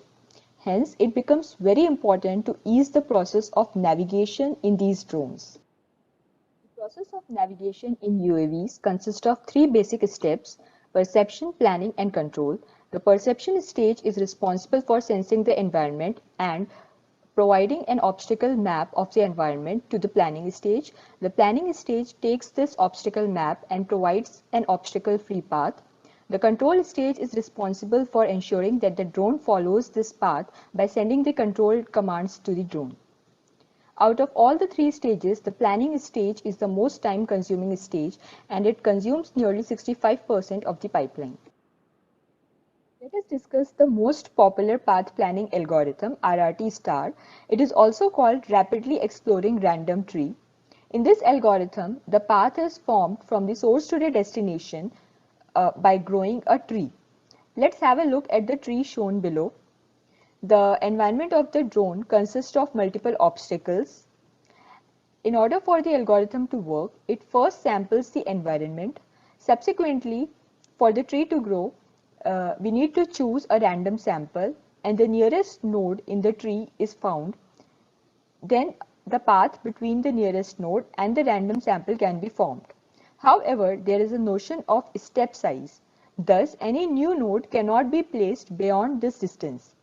Hence, it becomes very important to ease the process of navigation in these drones. The process of navigation in UAVs consists of three basic steps: perception, planning, and control. The perception stage is responsible for sensing the environment and providing an obstacle map of the environment to the planning stage. The planning stage takes this obstacle map and provides an obstacle-free path. The control stage is responsible for ensuring that the drone follows this path by sending the control commands to the drone. Out of all the three stages, the planning stage is the most time-consuming stage, and it consumes nearly 65% of the pipeline. Let us discuss the most popular path planning algorithm, RRT star. It is also called Rapidly Exploring Random Tree. In this algorithm, the path is formed from the source to the destination by growing a tree. Let's have a look at the tree shown below. The environment of the drone consists of multiple obstacles. In order for the algorithm to work, it first samples the environment. Subsequently, for the tree to grow, we need to choose a random sample and the nearest node in the tree is found. Then the path between the nearest node and the random sample can be formed. However, there is a notion of step size. Thus, any new node cannot be placed beyond this distance.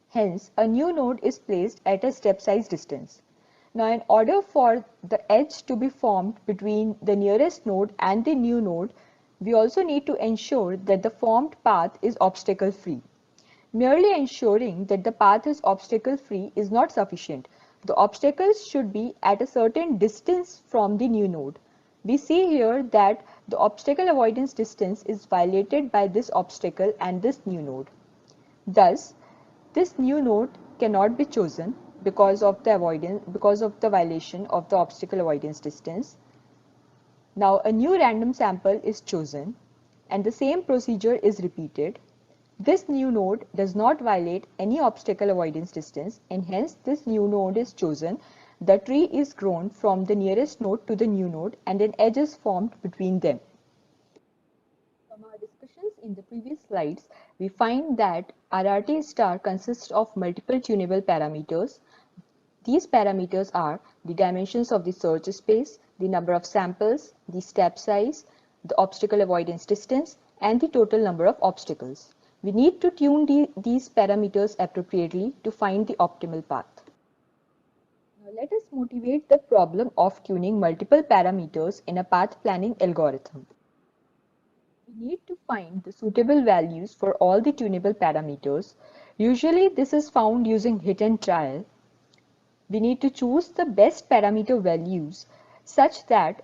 Hence, a new node is placed at a step size distance. Now, in order for the edge to be formed between the nearest node and the new node, we also need to ensure that the formed path is obstacle-free. Merely ensuring that the path is obstacle-free is not sufficient. The obstacles should be at a certain distance from the new node. We see here that the obstacle avoidance distance is violated by this obstacle and this new node. Thus, this new node cannot be chosen because of the violation of the obstacle avoidance distance. Now a new random sample is chosen and the same procedure is repeated. This new node does not violate any obstacle avoidance distance and hence this new node is chosen. The tree is grown from the nearest node to the new node and an edge is formed between them. From our discussions in the previous slides, we find that RRT star consists of multiple tunable parameters. These parameters are the dimensions of the search space, the number of samples, the step size, the obstacle avoidance distance, and the total number of obstacles. We need to tune these parameters appropriately to find the optimal path. Now let us motivate the problem of tuning multiple parameters in a path planning algorithm. We need to find the suitable values for all the tunable parameters. Usually this is found using hit and trial. We need to choose the best parameter values such that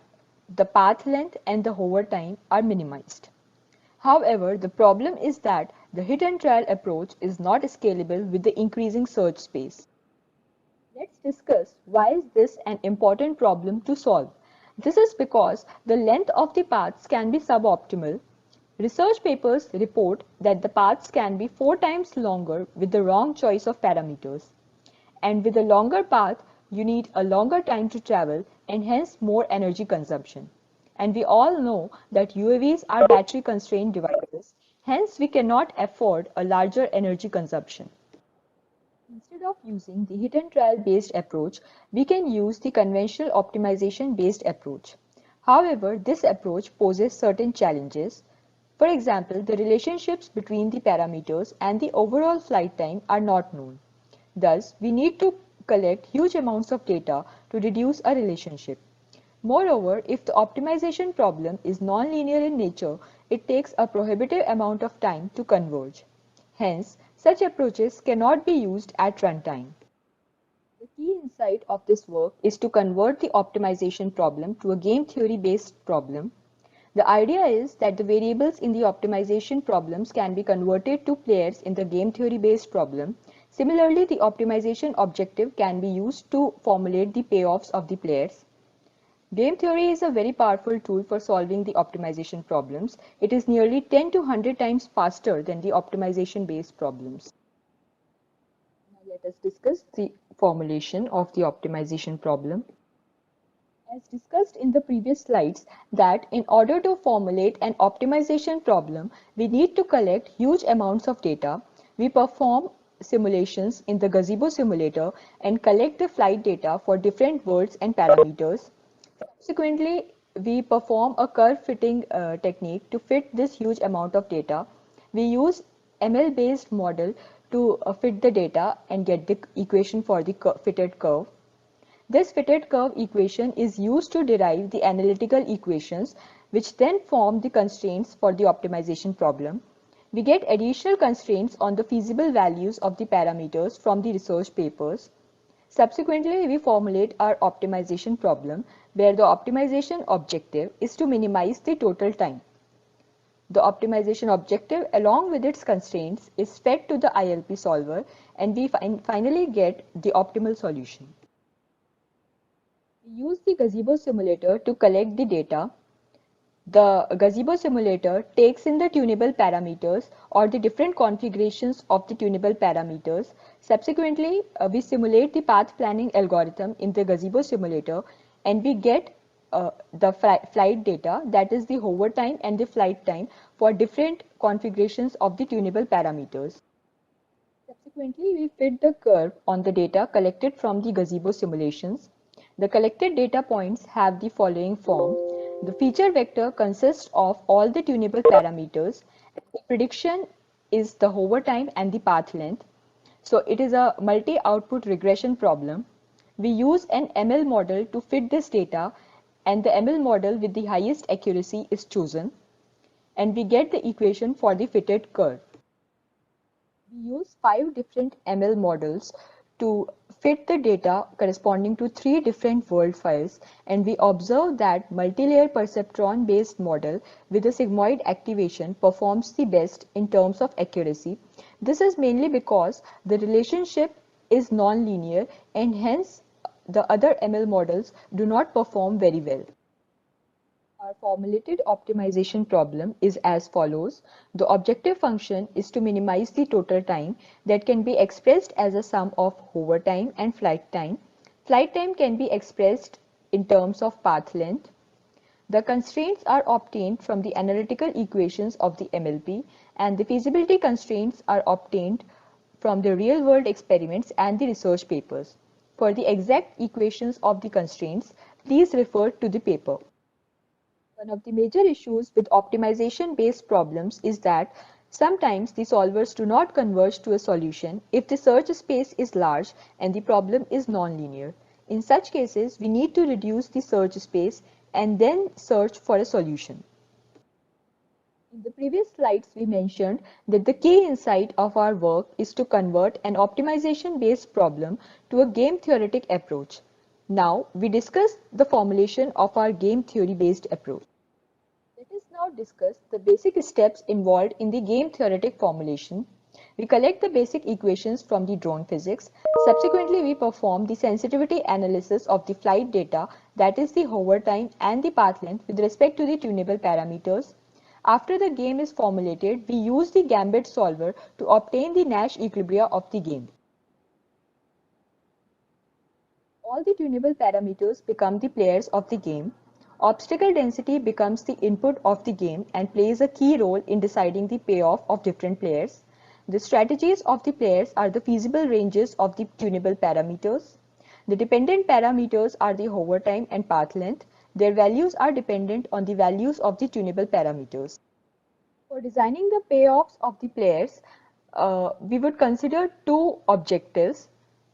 the path length and the hover time are minimized. However, the problem is that the hit and trial approach is not scalable with the increasing search space. Let's discuss why is this an important problem to solve. This is because the length of the paths can be suboptimal. Research papers report that the paths can be 4 times longer with the wrong choice of parameters. And with a longer path, you need a longer time to travel and hence more energy consumption. And we all know that UAVs are battery constrained devices, hence we cannot afford a larger energy consumption. Instead of using the hit and trial based approach, we can use the conventional optimization based approach. However, this approach poses certain challenges. For example, the relationships between the parameters and the overall flight time are not known. Thus, we need to collect huge amounts of data to deduce a relationship. Moreover, if the optimization problem is nonlinear in nature, it takes a prohibitive amount of time to converge. Hence, such approaches cannot be used at runtime. The key insight of this work is to convert the optimization problem to a game theory based problem. The idea is that the variables in the optimization problems can be converted to players in the game theory based problem. Similarly, the optimization objective can be used to formulate the payoffs of the players. Game theory is a very powerful tool for solving the optimization problems. It is nearly 10 to 100 times faster than the optimization based problems. Now let us discuss the formulation of the optimization problem. As discussed in the previous slides, that in order to formulate an optimization problem, we need to collect huge amounts of data. We perform simulations in the gazebo simulator and collect the flight data for different worlds and parameters. Subsequently, we perform a curve fitting technique to fit this huge amount of data. We use ML-based model to fit the data and get the equation for the fitted curve. This fitted curve equation is used to derive the analytical equations, which then form the constraints for the optimization problem. We get additional constraints on the feasible values of the parameters from the research papers. Subsequently, we formulate our optimization problem, where the optimization objective is to minimize the total time. The optimization objective, along with its constraints, is fed to the ILP solver, and we finally get the optimal solution. We use the gazebo simulator to collect the data. The gazebo simulator takes in the tunable parameters or the different configurations of the tunable parameters. Subsequently, we simulate the path planning algorithm in the gazebo simulator, and we get the flight data, that is the hover time and the flight time for different configurations of the tunable parameters. Subsequently, we fit the curve on the data collected from the gazebo simulations. The collected data points have the following form. The feature vector consists of all the tunable parameters. The prediction is the hover time and the path length. So it is a multi-output regression problem. We use an ML model to fit this data, and the ML model with the highest accuracy is chosen, and we get the equation for the fitted curve. We use 5 different ML models to fit the data corresponding to 3 different world files, and we observe that multi-layer perceptron-based model with a sigmoid activation performs the best in terms of accuracy. This is mainly because the relationship is non-linear, and hence the other ML models do not perform very well. Our formulated optimization problem is as follows. The objective function is to minimize the total time that can be expressed as a sum of hover time and flight time. Flight time can be expressed in terms of path length. The constraints are obtained from the analytical equations of the MLP, and the feasibility constraints are obtained from the real-world experiments and the research papers. For the exact equations of the constraints, please refer to the paper. One of the major issues with optimization-based problems is that sometimes the solvers do not converge to a solution if the search space is large and the problem is nonlinear. In such cases, we need to reduce the search space and then search for a solution. In the previous slides, we mentioned that the key insight of our work is to convert an optimization-based problem to a game theoretic approach. Now, we discuss the formulation of our game theory-based approach. Let us now discuss the basic steps involved in the game theoretic formulation. We collect the basic equations from the drone physics. Subsequently, we perform the sensitivity analysis of the flight data, that is the hover time and the path length with respect to the tunable parameters. After the game is formulated, we use the Gambit solver to obtain the Nash equilibria of the game. All the tunable parameters become the players of the game. Obstacle density becomes the input of the game and plays a key role in deciding the payoff of different players. The strategies of the players are the feasible ranges of the tunable parameters. The dependent parameters are the hover time and path length. Their values are dependent on the values of the tunable parameters. For designing the payoffs of the players, we would consider 2 objectives.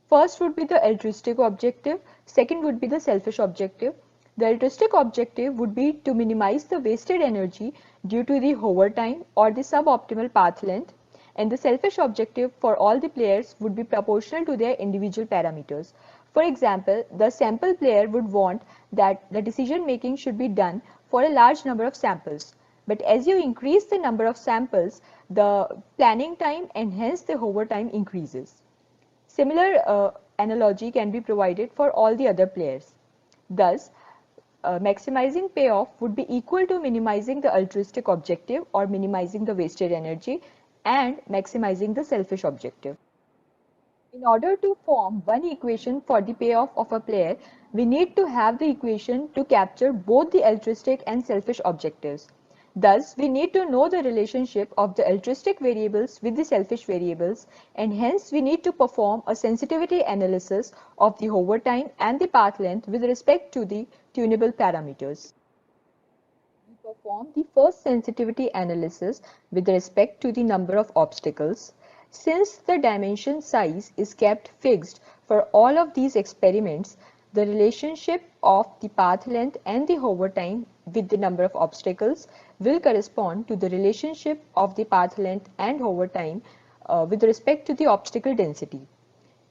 First would be the altruistic objective, second would be the selfish objective. The altruistic objective would be to minimize the wasted energy due to the hover time or the suboptimal path length, and the selfish objective for all the players would be proportional to their individual parameters. For example, the sample player would want that the decision making should be done for a large number of samples. But as you increase the number of samples, the planning time and hence the hover time increases. Similar analogy can be provided for all the other players. Thus, maximizing payoff would be equal to minimizing the altruistic objective or minimizing the wasted energy and maximizing the selfish objective. In order to form one equation for the payoff of a player, we need to have the equation to capture both the altruistic and selfish objectives. Thus, we need to know the relationship of the altruistic variables with the selfish variables, and hence we need to perform a sensitivity analysis of the hover time and the path length with respect to the tunable parameters. We perform the first sensitivity analysis with respect to the number of obstacles. Since the dimension size is kept fixed for all of these experiments, the relationship of the path length and the hover time with the number of obstacles will correspond to the relationship of the path length and hover time with respect to the obstacle density.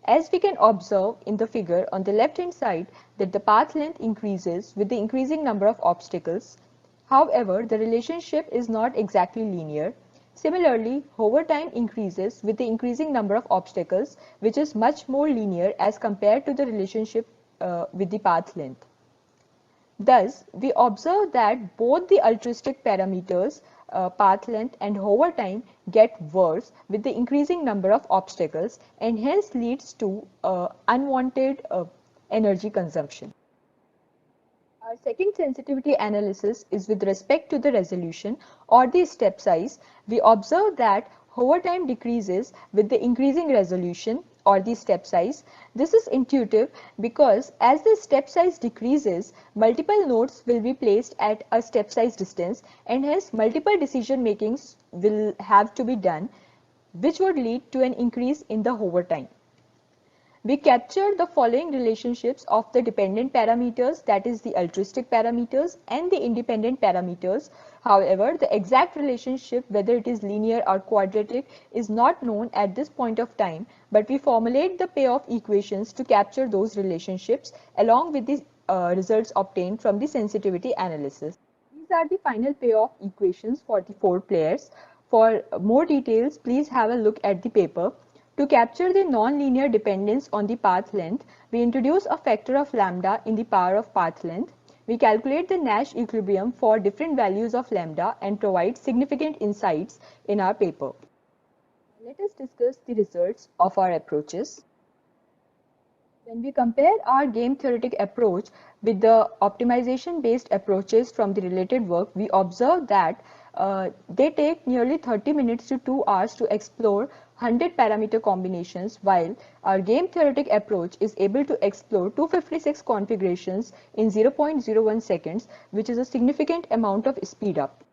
As we can observe in the figure on the left hand side that the path length increases with the increasing number of obstacles. However, the relationship is not exactly linear. Similarly, hover time increases with the increasing number of obstacles, which is much more linear as compared to the relationship with the path length. Thus, we observe that both the altruistic parameters, path length and hover time, get worse with the increasing number of obstacles and hence leads to unwanted energy consumption. Our second sensitivity analysis is with respect to the resolution or the step size. We observe that hover time decreases with the increasing resolution or the step size. This is intuitive because as the step size decreases, multiple nodes will be placed at a step size distance and hence multiple decision makings will have to be done, which would lead to an increase in the hover time. We capture the following relationships of the dependent parameters, that is the altruistic parameters, and the independent parameters. However, the exact relationship, whether it is linear or quadratic, is not known at this point of time, but we formulate the payoff equations to capture those relationships along with the results obtained from the sensitivity analysis. These are the final payoff equations for the four players. For more details, please have a look at the paper. To capture the nonlinear dependence on the path length, we introduce a factor of lambda in the power of path length. We calculate the Nash equilibrium for different values of lambda and provide significant insights in our paper. Let us discuss the results of our approaches. When we compare our game theoretic approach with the optimization based approaches from the related work, we observe that they take nearly 30 minutes to 2 hours to explore 100 parameter combinations, while our game theoretic approach is able to explore 256 configurations in 0.01 seconds, which is a significant amount of speed up.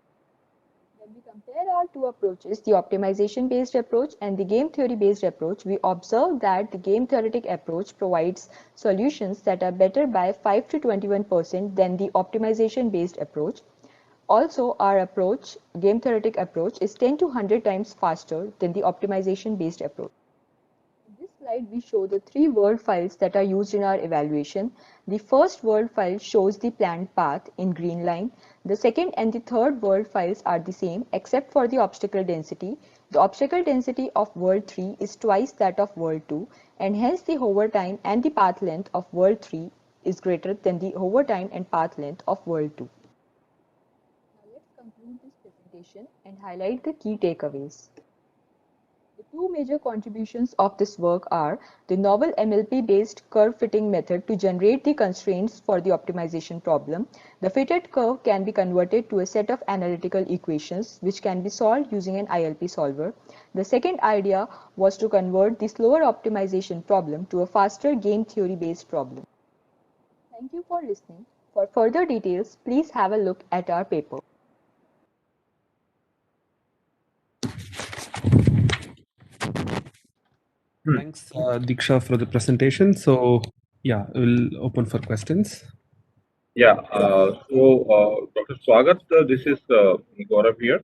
When we compare our two approaches, the optimization based approach and the game theory based approach, we observe that the game theoretic approach provides solutions that are better by 5 to 21% than the optimization based approach. Also, our approach, game theoretic approach, is 10 to 100 times faster than the optimization based approach. In this slide, we show the three world files that are used in our evaluation. The first world file shows the planned path in green line. The second and the third world files are the same except for the obstacle density. The obstacle density of world 3 is twice that of world 2, and hence the hover time and the path length of world 3 is greater than the hover time and path length of world 2. Now let's conclude this presentation and highlight the key takeaways. The two major contributions of this work are the novel MLP-based curve fitting method to generate the constraints for the optimization problem. The fitted curve can be converted to a set of analytical equations which can be solved using an ILP solver. The second idea was to convert the slower optimization problem to a faster game theory-based problem. Thank you for listening. For further details, please have a look at our paper. Thanks, Diksha, for the presentation. So, yeah, we'll open for questions. Yeah. Dr. Swagat, this is Gaurav here.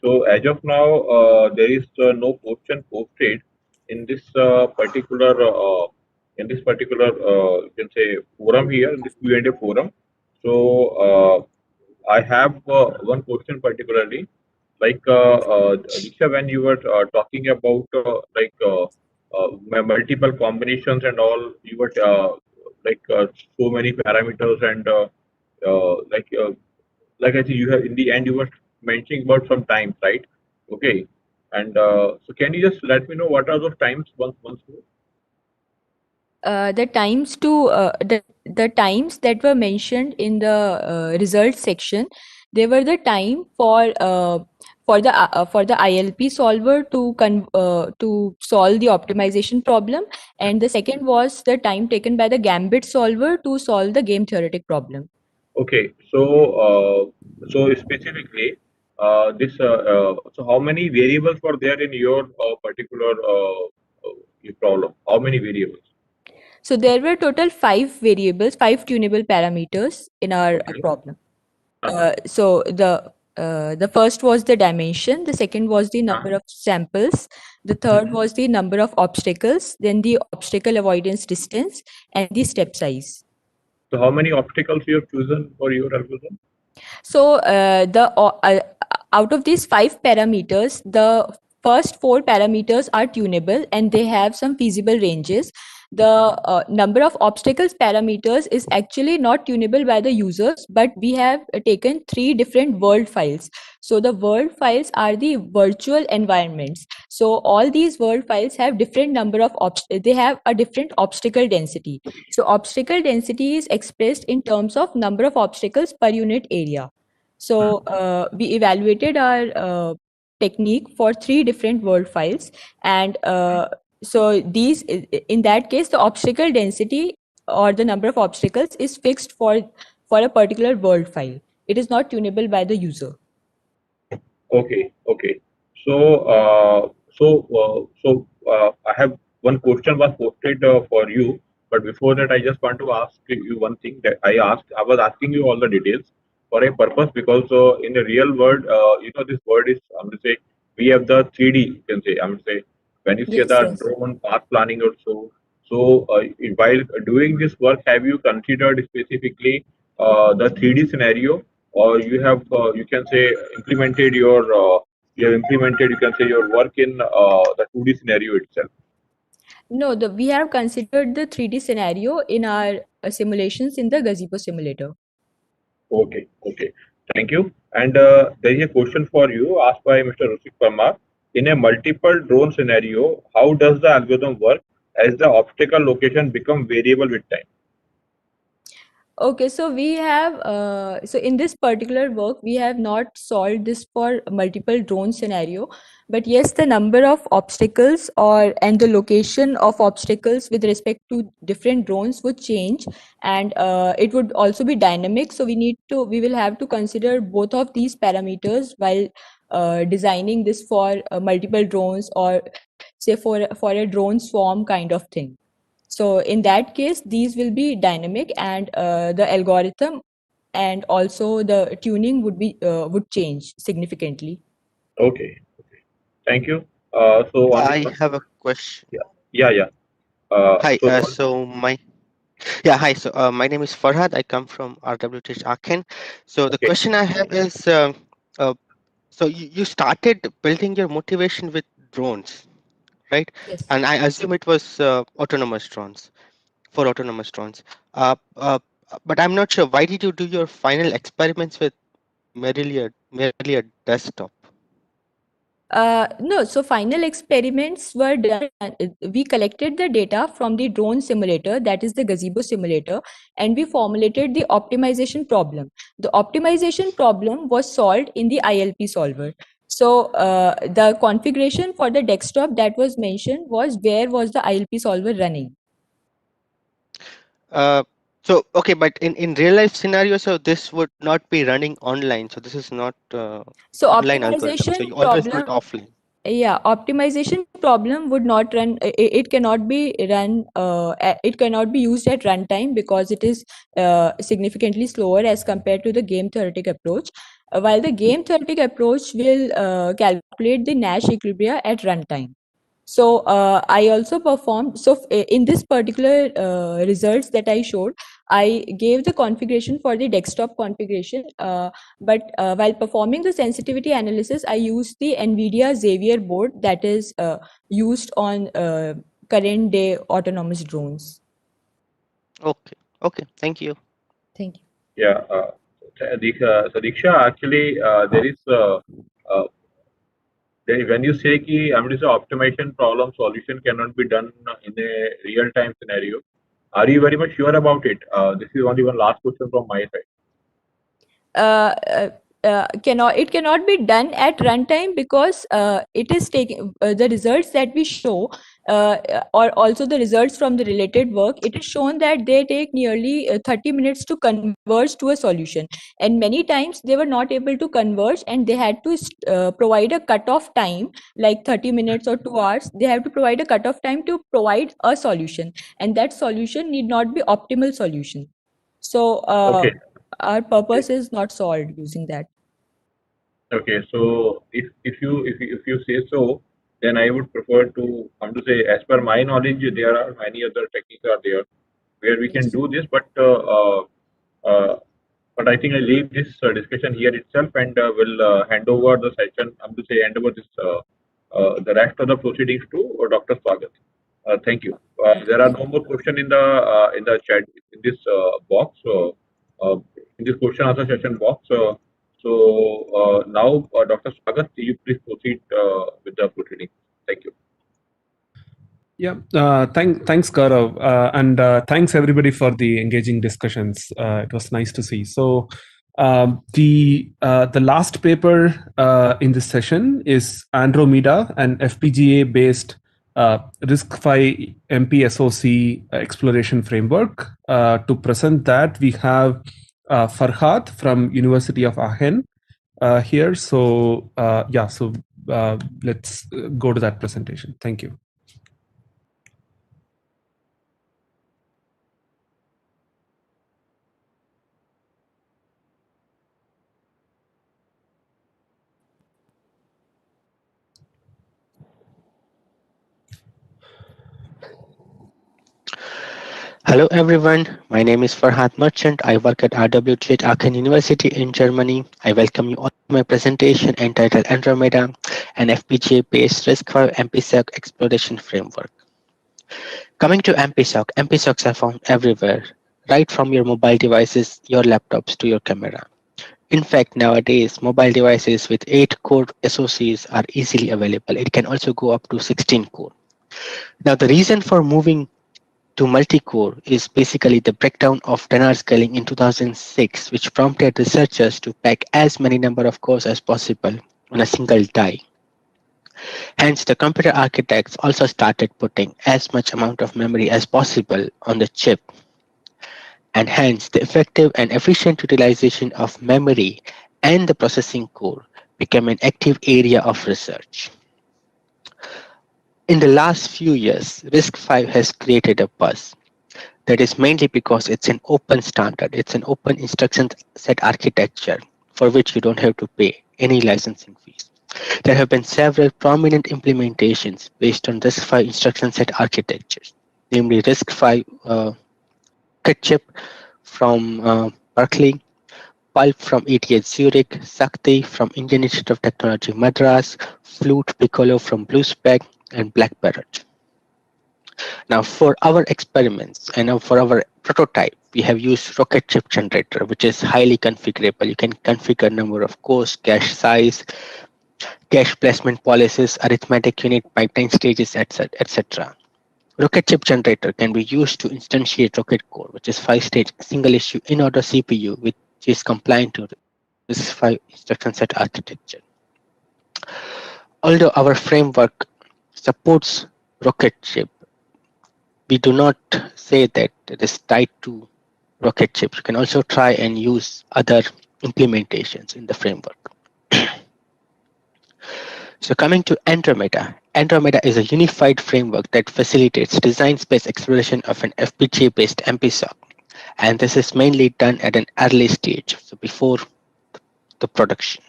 So as of now, there is no question posted in this particular you can say forum here in the Q&A forum. So I have one question particularly. Like Diksha, when you were talking about multiple combinations and all, you were so many parameters and like like I think you have in the end you were mentioning about some times, right? Okay, and so can you just let me know what are those times once more? The times to the times that were mentioned in the results section, they were the time for the ILP solver to solve the optimization problem, and the second was the time taken by the Gambit solver to solve the game theoretic problem. Okay, so specifically, so how many variables were there in your particular problem? How many variables? So there were total five variables, five tunable parameters in our Okay. problem. Uh-huh. So the first was the dimension, the second was the Uh-huh. number of samples, the third was the number of obstacles, then the obstacle avoidance distance, and the step size. So how many obstacles you have chosen for your algorithm? So out of these five parameters, the first four parameters are tunable and they have some feasible ranges. The number of obstacles parameters is actually not tunable by the users, but we have taken three different world files. So the world files are the virtual environments. So all these world files have different number of they have a different obstacle density. So obstacle density is expressed in terms of number of obstacles per unit area. So we evaluated our technique for three different world files, and so in that case, the obstacle density or the number of obstacles is fixed for a particular world file. It is not tunable by the user. Okay, okay. So, I have one question was posted for you, but before that, I just want to ask you one thing that I was asking you all the details for a purpose because in the real world, this word is, I'm going to say, we have the 3D, you can say, I'm going to say, when you say Yes, the yes. drone path planning or so. So, while doing this work, have you considered specifically the 3D scenario, or you can say implemented your you have implemented, you can say, your work in the 2D scenario itself? No, we have considered the 3D scenario in our simulations in the gazebo simulator. Okay, okay. Thank you. And there is a question for you asked by Mr. Rusik Parmar. In a multiple drone scenario, how does the algorithm work as the obstacle location become variable with time? Okay, so we have so in this particular work we have not solved this for multiple drone scenario, but yes, the number of obstacles or and the location of obstacles with respect to different drones would change, and it would also be dynamic. So we will have to consider both of these parameters while designing this for multiple drones, or say for a drone swarm kind of thing. So in that case, these will be dynamic, and the algorithm and also the tuning would change significantly. Okay, okay. Thank you. So on the I have a question. yeah, yeah, yeah. Hi. So on, Hi. So my name is Farhad. I come from RWTH Aachen. So the okay. question I have is, uh, so you started building your motivation with drones, right? Yes. And I assume it was autonomous drones, for autonomous drones. But I'm not sure. Why did you do your final experiments with merely a desktop? No, so final experiments were done. We collected the data from the drone simulator, that is the gazebo simulator, and we formulated the optimization problem. The optimization problem was solved in the ILP solver. So the configuration for the desktop that was mentioned was where was the ILP solver running. Uh, so okay, but in real life scenario, so this would not be running online. So this is not So online algorithm. So optimization you always do it problem, offline. yeah, optimization problem would not run. It cannot be run. It cannot be used at runtime because it is significantly slower as compared to the game theoretic approach. While the game theoretic approach will calculate the Nash equilibria at runtime. So I also performed. So in this particular results that I showed, I gave the configuration for the desktop configuration, but while performing the sensitivity analysis, I used the NVIDIA Xavier board that is used on current day autonomous drones. Okay. Okay. Thank you. Thank you. Yeah. So Diksha, actually, there is when you say ki I mean, so optimization problem solution cannot be done in a real time scenario. Are you very much sure about it? This is only one last question from my side. uh, it cannot be done at runtime because it is taking the results that we show, or also the results from the related work. It is shown that they take nearly 30 minutes to converge to a solution, and many times they were not able to converge, and they had to provide a cutoff time like 30 minutes or 2 hours. They have to provide a cutoff time to provide a solution, and that solution need not be optimal solution. So Okay. our purpose is not solved using that. Okay. So if you say so, then I would prefer to come to say, as per my knowledge, there are many other techniques are there where we can Yes. do this, uh, but I think I leave this discussion here itself, and will hand over the session. I'm to say hand over this the rest of the proceedings to Dr. Swagat. Thank you. Okay, There are thank no you. more questions in the chat in this box. In this question answer session box. Now, Dr. Swagat, you please proceed with the proceedings. Thank you. Yeah, thanks, Gaurav, and thanks everybody for the engaging discussions. It was nice to see. So, the last paper in this session is Andromeda, an FPGA based RISC-V MPSoC exploration framework. To present that, we have Farhad from University of Aachen here. So, let's go to that presentation. Thank you. Hello everyone, my name is Farhad Merchant. I work at RWT at Aachen University in Germany. I welcome you all to my presentation entitled Andromeda, an FPGA-based RISC-V MPSoC exploration framework. Coming to MPSoC, MPSoCs are found everywhere, right from your mobile devices, your laptops to your camera. In fact, nowadays, mobile devices with 8-core SoCs are easily available. It can also go up to 16 core. Now, the reason for moving to multi-core is basically the breakdown of Dennard scaling in 2006, which prompted researchers to pack as many number of cores as possible on a single die. Hence, the computer architects also started putting as much amount of memory as possible on the chip, and hence the effective and efficient utilization of memory and the processing core became an active area of research. In the last few years, RISC-V has created a buzz. That is mainly because it's an open standard. It's an open instruction set architecture for which you don't have to pay any licensing fees. There have been several prominent implementations based on RISC-V instruction set architectures, namely RISC-V Kit chip from Berkeley, Pulp from ETH Zurich, Sakti from Indian Institute of Technology Madras, Flute Piccolo from BlueSpec, and Black Parrot. Now, for our experiments and now for our prototype, we have used Rocket Chip Generator, which is highly configurable. You can configure number of cores, cache size, cache placement policies, arithmetic unit, pipeline stages, etc. Rocket Chip Generator can be used to instantiate Rocket Core, which is 5-stage single-issue in-order CPU, which is compliant to RISC-V instruction set architecture. Although our framework supports Rocket Chip, we do not say that it is tied to Rocket Chip. You can also try and use other implementations in the framework. So coming to Andromeda. Andromeda is a unified framework that facilitates design space exploration of an FPGA-based MPSoC. And this is mainly done at an early stage, so before the production.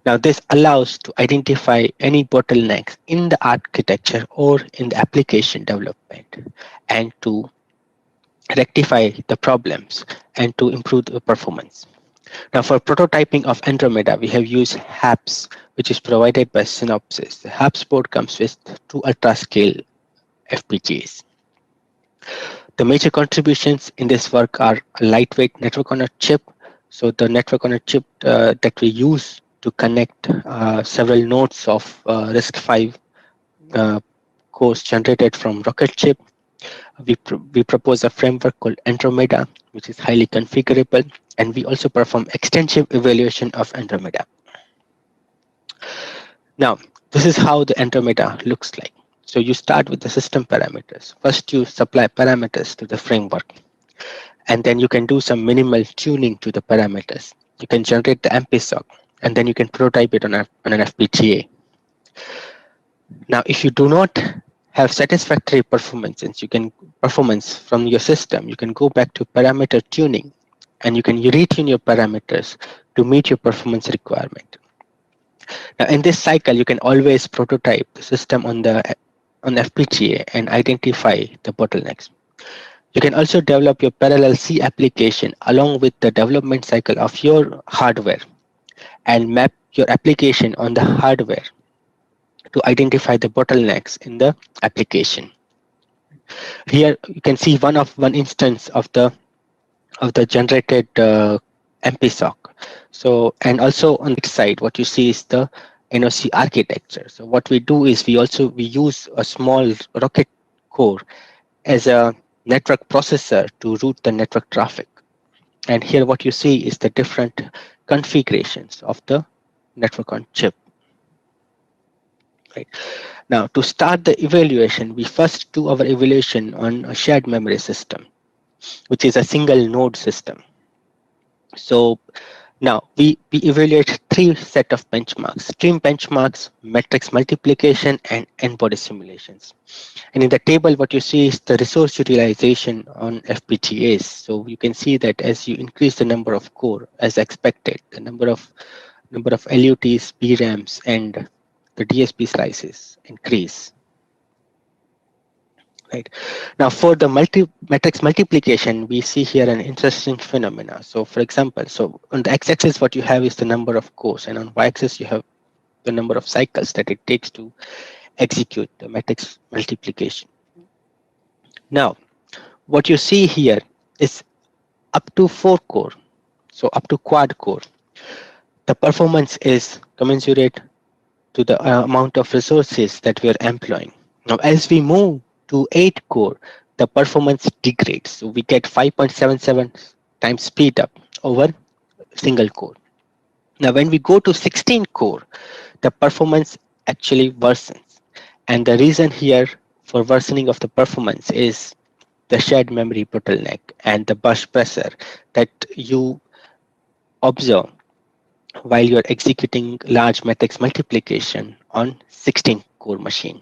Now this allows to identify any bottlenecks in the architecture or in the application development and to rectify the problems, and to improve the performance. Now, for prototyping of Andromeda, we have used HAPS, which is provided by Synopsys. The HAPS board comes with two ultra-scale FPGAs. The major contributions in this work are a lightweight network on a chip. So the network on a chip that we use to connect several nodes of RISC-V cores generated from Rocket chip. We propose a framework called Andromeda, which is highly configurable, and we also perform extensive evaluation of Andromeda. Now, this is how the Andromeda looks like. So you start with the system parameters. First, you supply parameters to the framework, and then you can do some minimal tuning to the parameters. You can generate the MPSOC, and then you can prototype it on an FPGA. Now, if you do not have satisfactory performance from your system, you can go back to parameter tuning, and you can retune your parameters to meet your performance requirement. Now, in this cycle, you can always prototype the system on the FPGA and identify the bottlenecks. You can also develop your parallel C application along with the development cycle of your hardware and map your application on the hardware to identify the bottlenecks in the application. Here you can see one instance of the generated MPSOC. So, and also on the side, what you see is the NOC architecture. So what we do is we use a small Rocket core as a network processor to route the network traffic. And here what you see is the different configurations of the network on chip. Right. Now, to start the evaluation, we first do our evaluation on a shared memory system, which is a single node system. So now we evaluate three set of benchmarks: stream benchmarks, matrix multiplication, and n-body simulations. And in the table, what you see is the resource utilization on FPGAs. So you can see that as you increase the number of core, as expected, the number of LUTs, PRAMs, and the DSP slices increase. Right. Now, for the matrix multiplication, we see here an interesting phenomena. So, for example, so on the x-axis, what you have is the number of cores, and on y-axis, you have the number of cycles that it takes to execute the matrix multiplication. Now, what you see here is up to 4 core, so up to quad core, the performance is commensurate to the amount of resources that we are employing. Now, as we move to 8 core, the performance degrades. So we get 5.77 times speed up over single core. Now, when we go to 16 core, the performance actually worsens. And the reason here for worsening of the performance is the shared memory bottleneck and the burst pressure that you observe while you're executing large matrix multiplication on 16 core machine.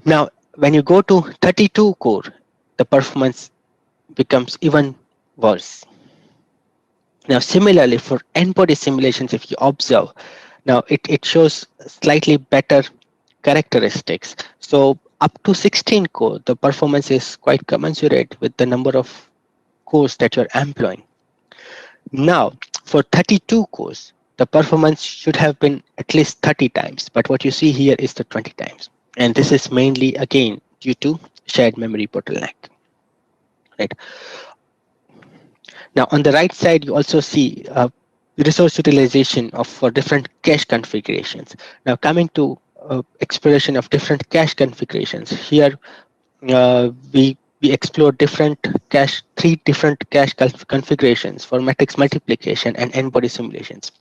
Now, when you go to 32 core, the performance becomes even worse. Now, similarly, for n-body simulations, if you observe, now it shows slightly better characteristics. So up to 16 core, the performance is quite commensurate with the number of cores that you're employing. Now, for 32 cores, the performance should have been at least 30 times, but what you see here is the 20 times. And this is mainly, again, due to shared memory bottleneck. Right. Now, on the right side, you also see resource utilization for different cache configurations. Now, coming to exploration of different cache configurations, here we explore three different cache configurations for matrix multiplication and n-body simulations.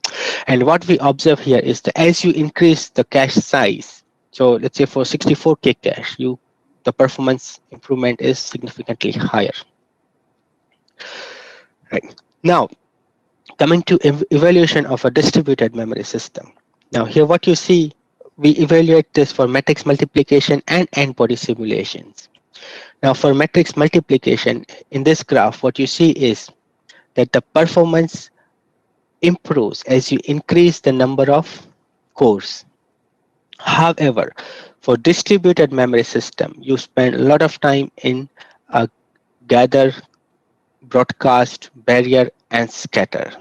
And what we observe here is that as you increase the cache size, so let's say for 64K cache, the performance improvement is significantly higher. Right. Now, coming to evaluation of a distributed memory system. Now, here what you see, we evaluate this for matrix multiplication and n-body simulations. Now, for matrix multiplication, in this graph, what you see is that the performance improves as you increase the number of cores. However, for distributed memory system, you spend a lot of time in gather, broadcast, barrier, and scatter.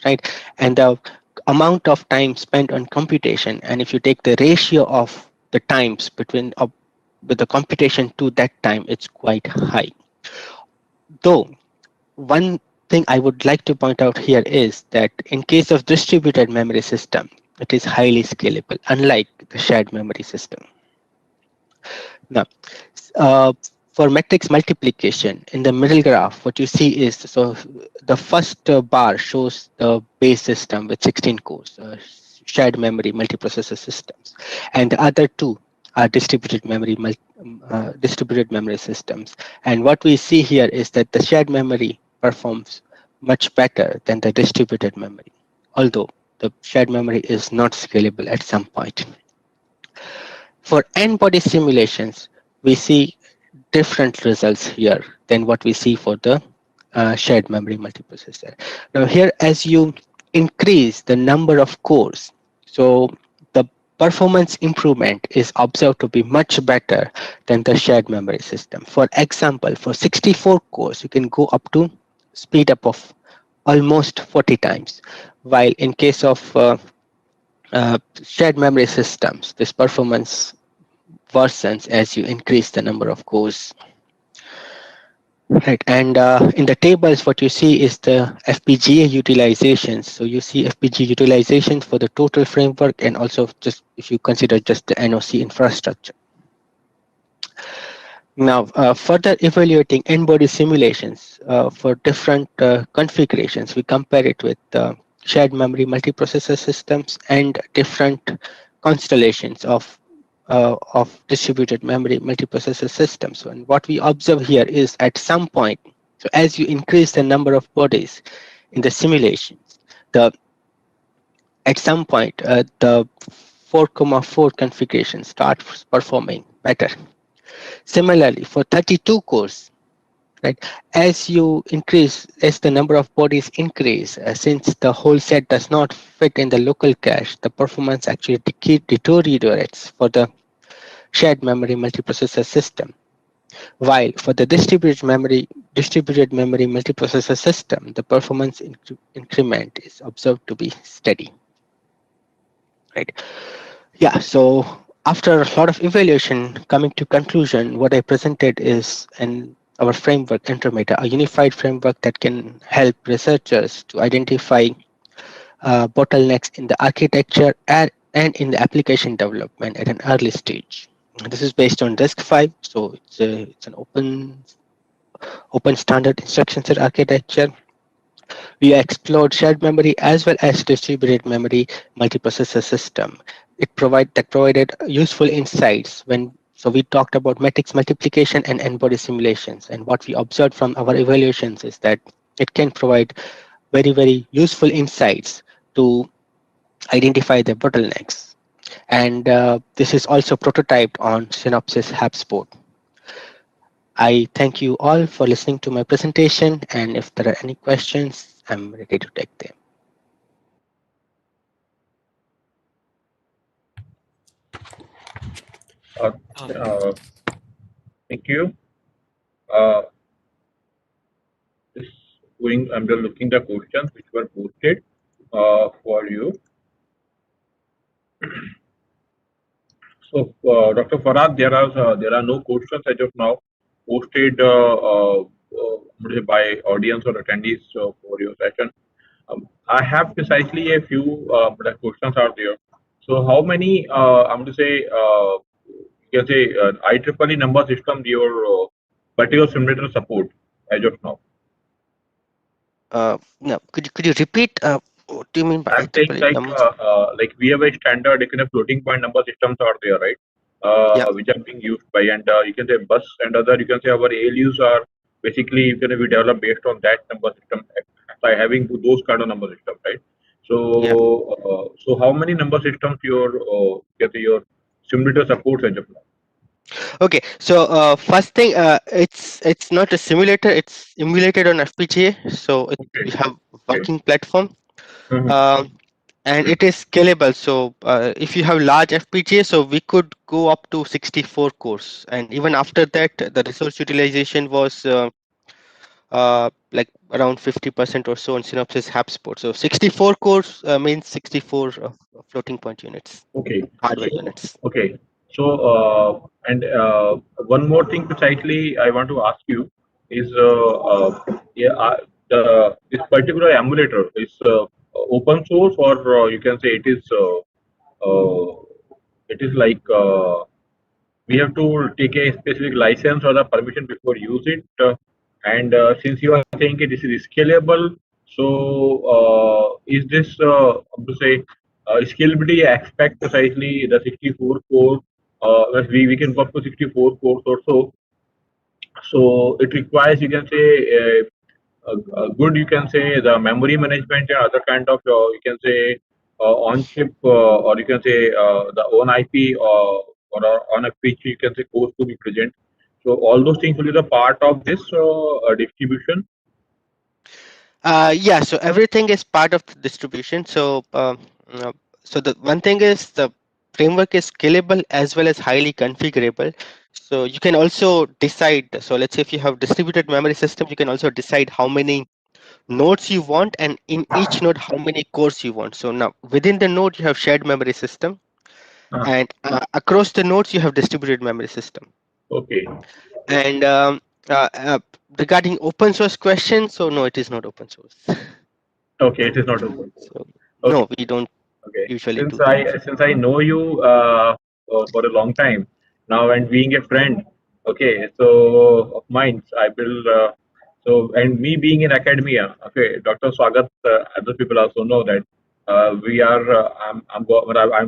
Right, and the amount of time spent on computation, and if you take the ratio of the times between with the computation to that time, it's quite high. Though one thing I would like to point out here is that in case of distributed memory system, it is highly scalable, unlike the shared memory system. Now, uh, for matrix multiplication, in the middle graph, what you see is, so the first bar shows the base system with 16 cores, shared memory multiprocessor systems, and the other two are distributed memory systems. And what we see here is that the shared memory performs much better than the distributed memory, although the shared memory is not scalable at some point. For n-body simulations, we see different results here than what we see for the shared memory multiprocessor. Now here, as you increase the number of cores, so the performance improvement is observed to be much better than the shared memory system. For example, for 64 cores, you can go up to speed up of almost 40 times, while in case of shared memory systems, this performance worsens as you increase the number of cores. Right, and in the tables, what you see is the FPGA utilizations. So you see FPGA utilizations for the total framework, and also just if you consider just the NOC infrastructure. Now, further evaluating n-body simulations for different configurations, we compare it with shared memory multiprocessor systems and different constellations of distributed memory multiprocessor systems. And what we observe here is at some point, so as you increase the number of bodies in the simulations, the at some point the 4,4 configuration starts performing better. Similarly, for 32 cores, right, as the number of bodies increase, since the whole set does not fit in the local cache, the performance actually deteriorates for the shared memory multiprocessor system. While for the distributed memory multiprocessor system, the performance increment is observed to be steady. Right. Yeah. So after a lot of evaluation, coming to conclusion, what I presented is our framework Intermeta, a unified framework that can help researchers to identify bottlenecks in the architecture and in the application development at an early stage. This is based on RISC-V, so it's an open standard instruction set architecture. We explored shared memory as well as distributed memory multiprocessor system. Provided useful insights so we talked about matrix multiplication and n-body simulations, and what we observed from our evaluations is that it can provide very, very useful insights to identify the bottlenecks. And this is also prototyped on Synopsys HubSpot. I thank you all for listening to my presentation, and if there are any questions, I'm ready to take them. Uh, uh, Thank you. Uh, Just I'm just looking the questions which were posted for you. So, Dr. Farad, there are no questions as of now posted by audience or attendees for your session. I have precisely a few questions out there. So, how many I'm going to say you can say IEEE number system your particular simulator support as of now? No, could you repeat? What do you mean by I'm saying IEEE numbers? like we have a standard kind of floating point number systems are there, right? Yeah. Which are being used by, and you can say bus and other. You can say our ALUs are basically you can we develop based on that number system by having those kind of number systems, right? So Yeah. so how many number systems your simulator supports as of now? Okay. So first thing, it's not a simulator. It's emulated on FPGA. So Okay. we have Okay. working platform. Mhm. Um, and it is scalable. So if you have large FPGA, so we could go up to 64 cores, and even after that, the resource utilization was like around 50% or so on Synopsys HAPSPort. So 64 cores means 64 floating point units, Okay. hardware So, units. okay. So, and one more thing precisely I want to ask you is, yeah, this particular emulator is open source, or you can say it is like we have to take a specific license or a permission before use it. And since you are saying it is scalable, so is this to say scalability aspect precisely the 64 core? We can go up to 64 cores or so. So it requires, you can say, a good, you can say, the memory management and other kind of, you can say, on chip, or you can say the own IP, or on a pitch, you can say, code to be present. So all those things will be the part of this distribution. Yeah, so everything is part of the distribution. So, uh, so the one thing is the framework is scalable as well as highly configurable. So you can also decide. So let's say if you have distributed memory system, you can also decide how many nodes you want, and in each node how many cores you want. So now within the node you have shared memory system, Ah, and across the nodes you have distributed memory system. okay, And regarding open source question, so no, it is not open source. okay, it is not open. So Okay. no, we don't Okay. usually Since do that. I know you for a long time now, and being a friend, okay, so of mine, I will. So and me being in academia, okay, Dr. Swagat, other people also know that we are. I'm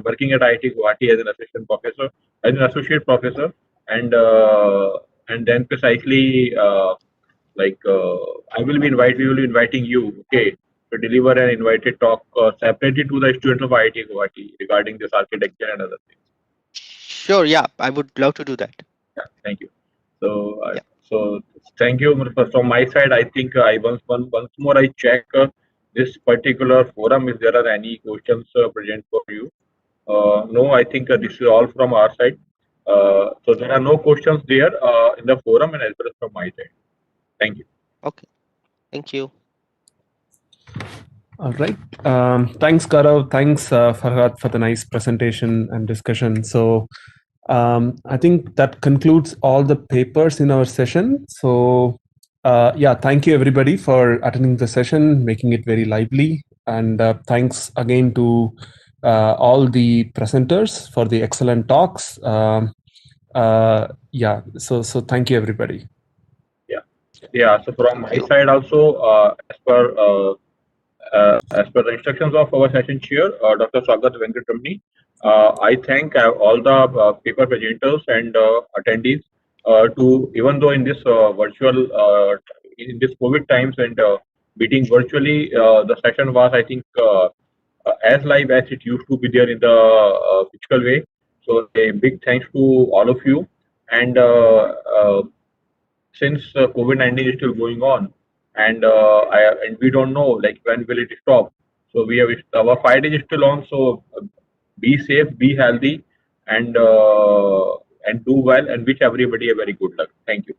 working at IIT Guwahati as an assistant professor, as an associate professor, and then precisely like I will be we will be inviting you, okay, to deliver an invited talk separately to the students of IIT Guwahati regarding this architecture and other things. Sure, yeah, I would love to do that. Yeah, thank you. So, Yeah. so thank you from my side. I think I once more I check this particular forum if there are any questions present for you. No, I think this is all from our side. So there are no questions there in the forum and as well as from my side. Thank you. Okay. Thank you. All right. Thanks, Gaurav. Thanks, Farhad, for the nice presentation and discussion. So I think that concludes all the papers in our session. So yeah, thank you everybody for attending the session, making it very lively. And thanks again to all the presenters for the excellent talks. Yeah, so thank you everybody. Yeah. Yeah. So from Thank my you. side also, as per the instructions of our session chair, Dr. Swagat Venkatramani, I thank all the paper presenters and attendees to, even though in this virtual, in this COVID times and meeting virtually, the session was, I think, as live as it used to be there in the physical way. So a big thanks to all of you. And since COVID-19 is still going on, and and we don't know like when will it stop. So we have our fight is still on. So be safe, be healthy, and do well, and wish everybody a very good luck. Thank you.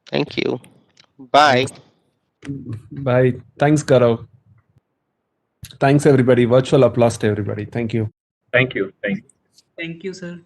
Thank you. Bye. Thanks. Bye. Thanks, Gaurav. Thanks everybody. Virtual applause to everybody. Thank you. Thank you. Thank you. Thank you, sir.